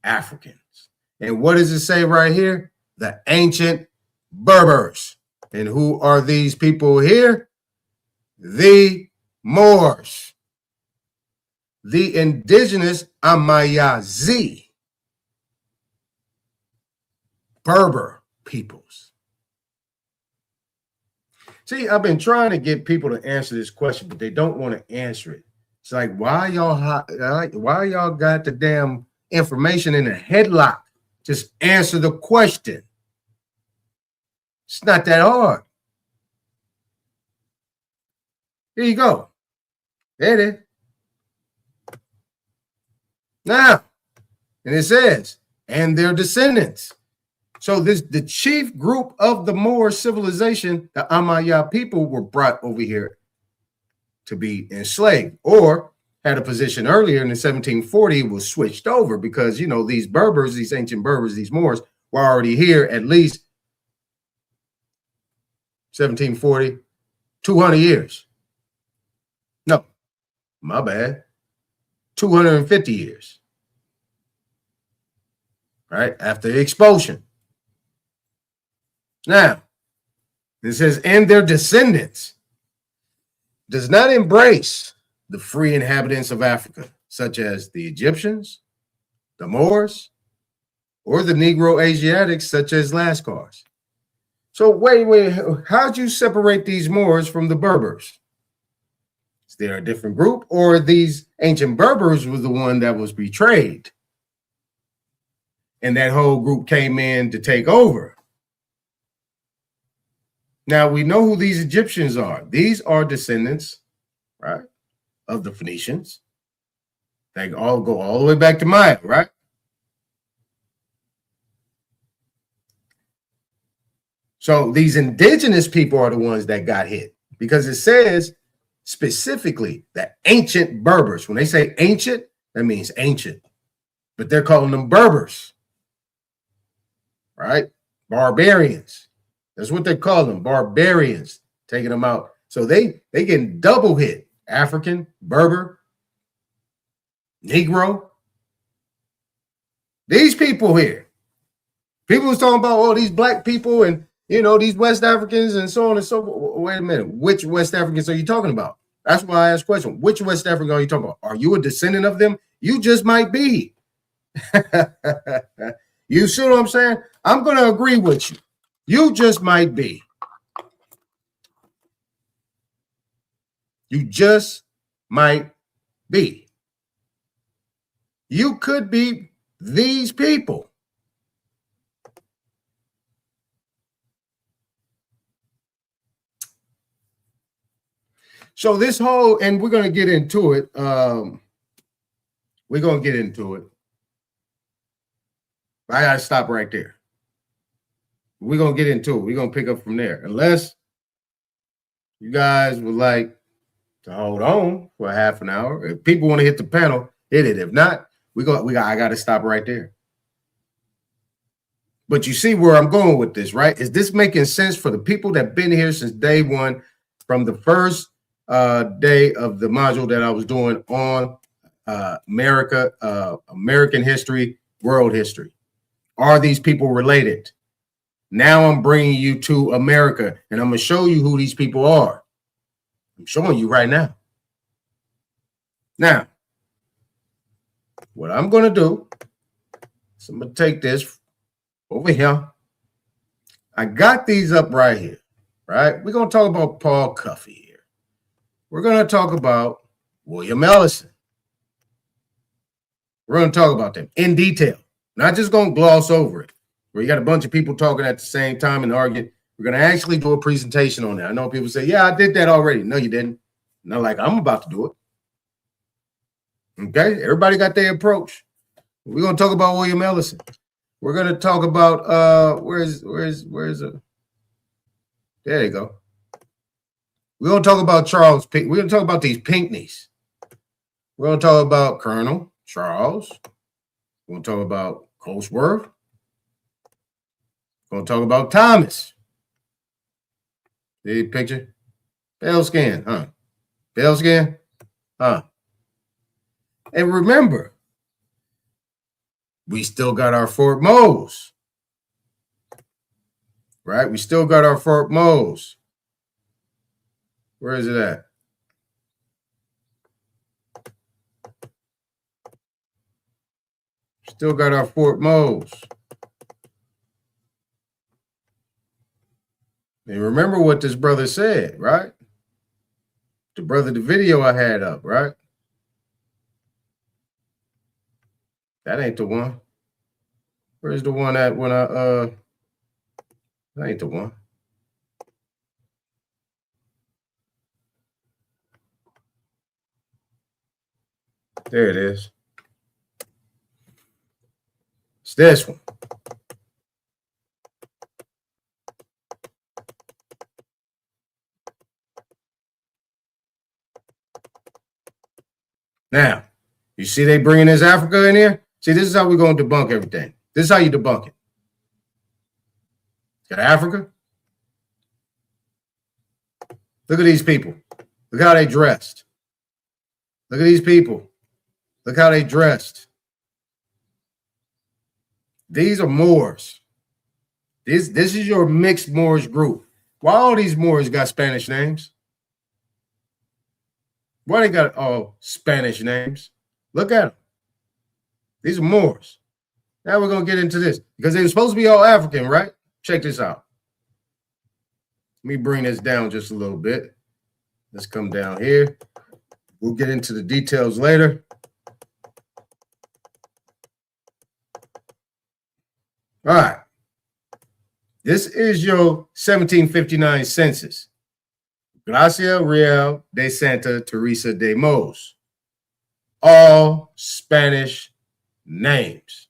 Africans. And what does it say right here? The ancient Berbers. And who are these people here? The Moors. The indigenous Amayazi. Berber peoples. See, I've been trying to get people to answer this question, but they don't want to answer it. It's like, why y'all got the damn information in a headlock? Just answer the question. It's not that hard. Here you go. There it is. Now, and it says, and their descendants. So the chief group of the Moor civilization, the Aton-Yah people, were brought over here to be enslaved, or had a position earlier in the 1740 was switched over because, you know, these Berbers, these ancient Berbers, these Moors were already here at least 1740, 200 years. No, my bad. 250 years. Right after the expulsion. Now, it says, and their descendants does not embrace the free inhabitants of Africa, such as the Egyptians, the Moors, or the Negro Asiatics, such as Lascars. So wait, how'd you separate these Moors from the Berbers? Is there a different group, or these ancient Berbers was the one that was betrayed? And that whole group came in to take over. Now we know who these Egyptians are. These are descendants, right, of the Phoenicians. They all go all the way back to Maya, right? So these indigenous people are the ones that got hit, because it says specifically that ancient Berbers. When they say ancient, that means ancient, but they're calling them Berbers, right? Barbarians. That's what they call them, barbarians, taking them out. So they getting double hit. African, Berber, Negro. These people here. People was talking about, oh, these black people and, you know, these West Africans and so on and so forth. Wait a minute. Which West Africans are you talking about? That's why I asked the question. Which West African are you talking about? Are you a descendant of them? You just might be. You see what I'm saying? I'm going to agree with you. You just might be. You just might be. You could be these people. So this whole, and we're going to get into it. We're going to get into it. I got to stop right there. We're going to get into it. We're going to pick up from there. Unless you guys would like to hold on for a half an hour. If people want to hit the panel, hit it. If not, I got to stop right there. But you see where I'm going with this, right? Is this making sense for the people that have been here since day one, from the first day of the module that I was doing on American history, world history? Are these people related? Now I'm bringing you to America, and I'm going to show you who these people are. I'm showing you right now. Now, what I'm going to do is I'm going to take this over here. I got these up right here, right? We're going to talk about Paul Cuffee here. We're going to talk about William Ellison. We're going to talk about them in detail. Not just going to gloss over it, where you got a bunch of people talking at the same time and arguing. We're going to actually do a presentation on that. I know people say, yeah, I did that already. No, you didn't. Not like I'm about to do it. Okay, everybody got their approach. We're going to talk about William Ellison. We're going to talk about, where's there you go. We're going to talk about Charles Pink. We're going to talk about these Pinckneys. We're going to talk about Colonel Charles. We're going to talk about Colesworth. We're going to talk about Thomas. See the picture? Pale skin, huh? Pale skin, huh? And remember, we still got our Fort Mose, right? We still got our Fort Mose. Where is it at? Still got our Fort Mose. And remember what this brother said, right? The video I had up, right? That ain't the one. Where's the one at when that ain't the one. There it is. It's this one. Now, you see they bringing this Africa in here? See, this is how we're going to debunk everything. This is how you debunk it. Got Africa. Look at these people. Look how they dressed. Look at these people. Look how they dressed. These are Moors. This is your mixed Moorish group. Why all these Moors got Spanish names? Why they got all Spanish names? Look at them. These are Moors. Now we're going to get into this because they were supposed to be all African, right? Check this out. Let me bring this down just a little bit. Let's come down here. We'll get into the details later. All right. This is your 1759 census. Gracia Real de Santa Teresa de Mos. All Spanish names.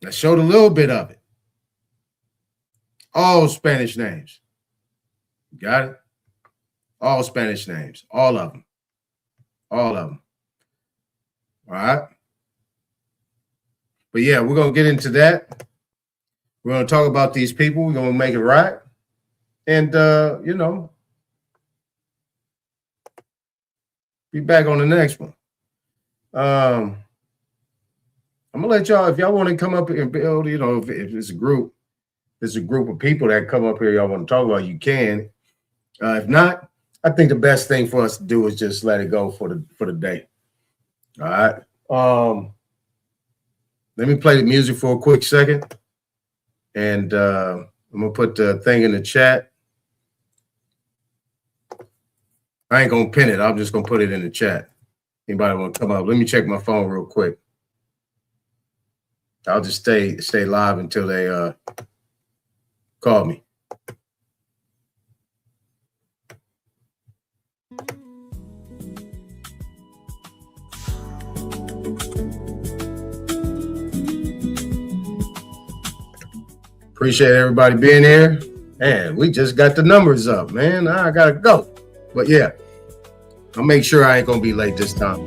I showed a little bit of it. All Spanish names. Got it? All Spanish names. All of them. All of them. All right? But yeah, we're going to get into that. We're going to talk about these people. We're going to make it right. And, you know, be back on the next one. I'm going to let y'all, if y'all want to come up here and build, you know, if it's a group of people that come up here y'all want to talk about, you can. If not, I think the best thing for us to do is just let it go for the day. All right. Let me play the music for a quick second. And I'm going to put the thing in the chat. I ain't going to pin it. I'm just going to put it in the chat. Anybody want to come up? Let me check my phone real quick. I'll just stay live until they call me. Appreciate everybody being here. Man, we just got the numbers up, man. I gotta go. But yeah, I'll make sure I ain't gonna be late this time.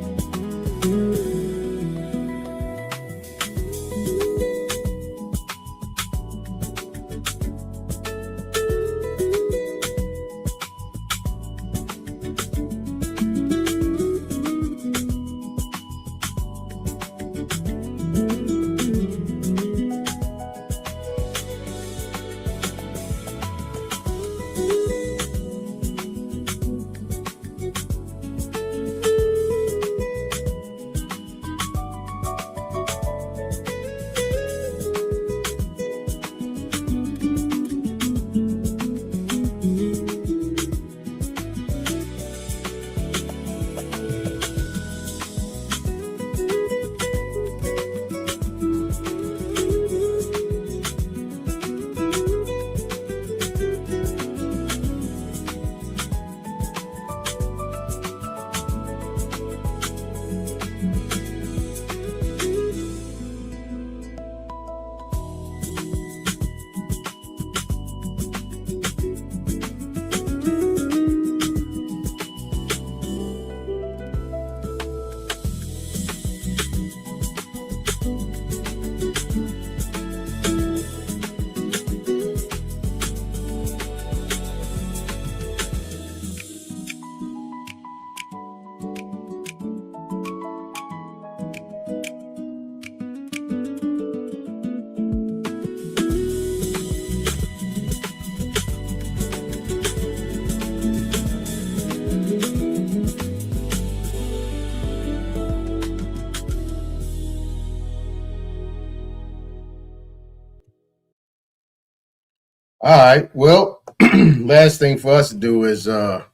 All right. Well, last thing for us to do is oh,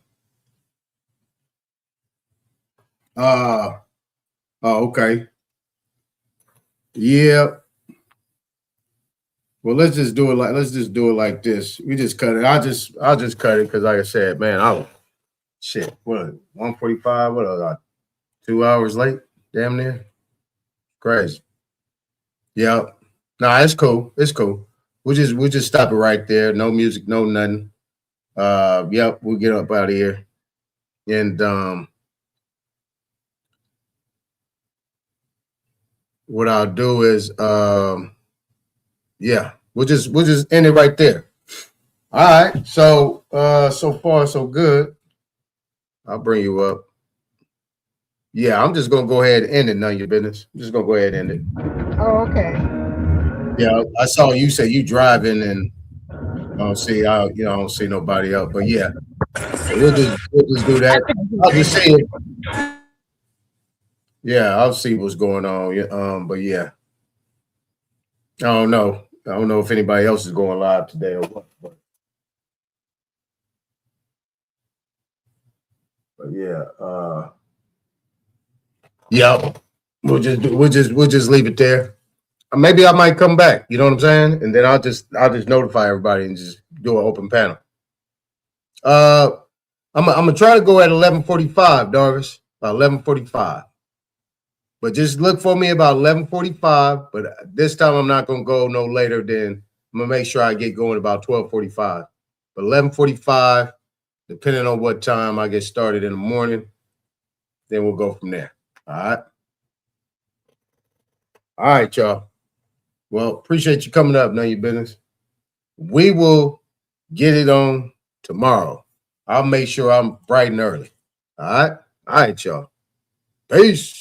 okay. Yeah. Well, let's just do it like this. We just cut it. I'll just cut it because, like I said, man, shit. What 1:45? What was I? 2 hours late? Damn near. Crazy. Yep. Nah, it's cool. It's cool. We'll just stop it right there. No music, no nothing. Yep, we'll get up out of here. And what I'll do is yeah, we'll just end it right there. All right. So so far so good. I'll bring you up. Yeah, I'm just gonna go ahead and end it. None of your business. I'm just gonna go ahead and end it. Oh, okay. Yeah, I saw you say you driving, and I don't see I don't see nobody else. But yeah, we'll just do that. I'll just see it. Yeah, I'll see what's going on. But yeah, I don't know. I don't know if anybody else is going live today or what. But yeah, yeah, we'll just leave it there. maybe I might come back. You know what I'm saying? And then I'll just notify everybody and just do an open panel. I'm gonna try to go at 11:45, Darvis. About 11:45. But just look for me about 11:45. But this time I'm not gonna go no later than I'm gonna make sure I get going about 12:45. But 11:45, depending on what time I get started in the morning, then we'll go from there. All right. All right, y'all. Well, appreciate you coming up. Know your business. We will get it on tomorrow. I'll make sure I'm bright and early. All right. All right, y'all. Peace.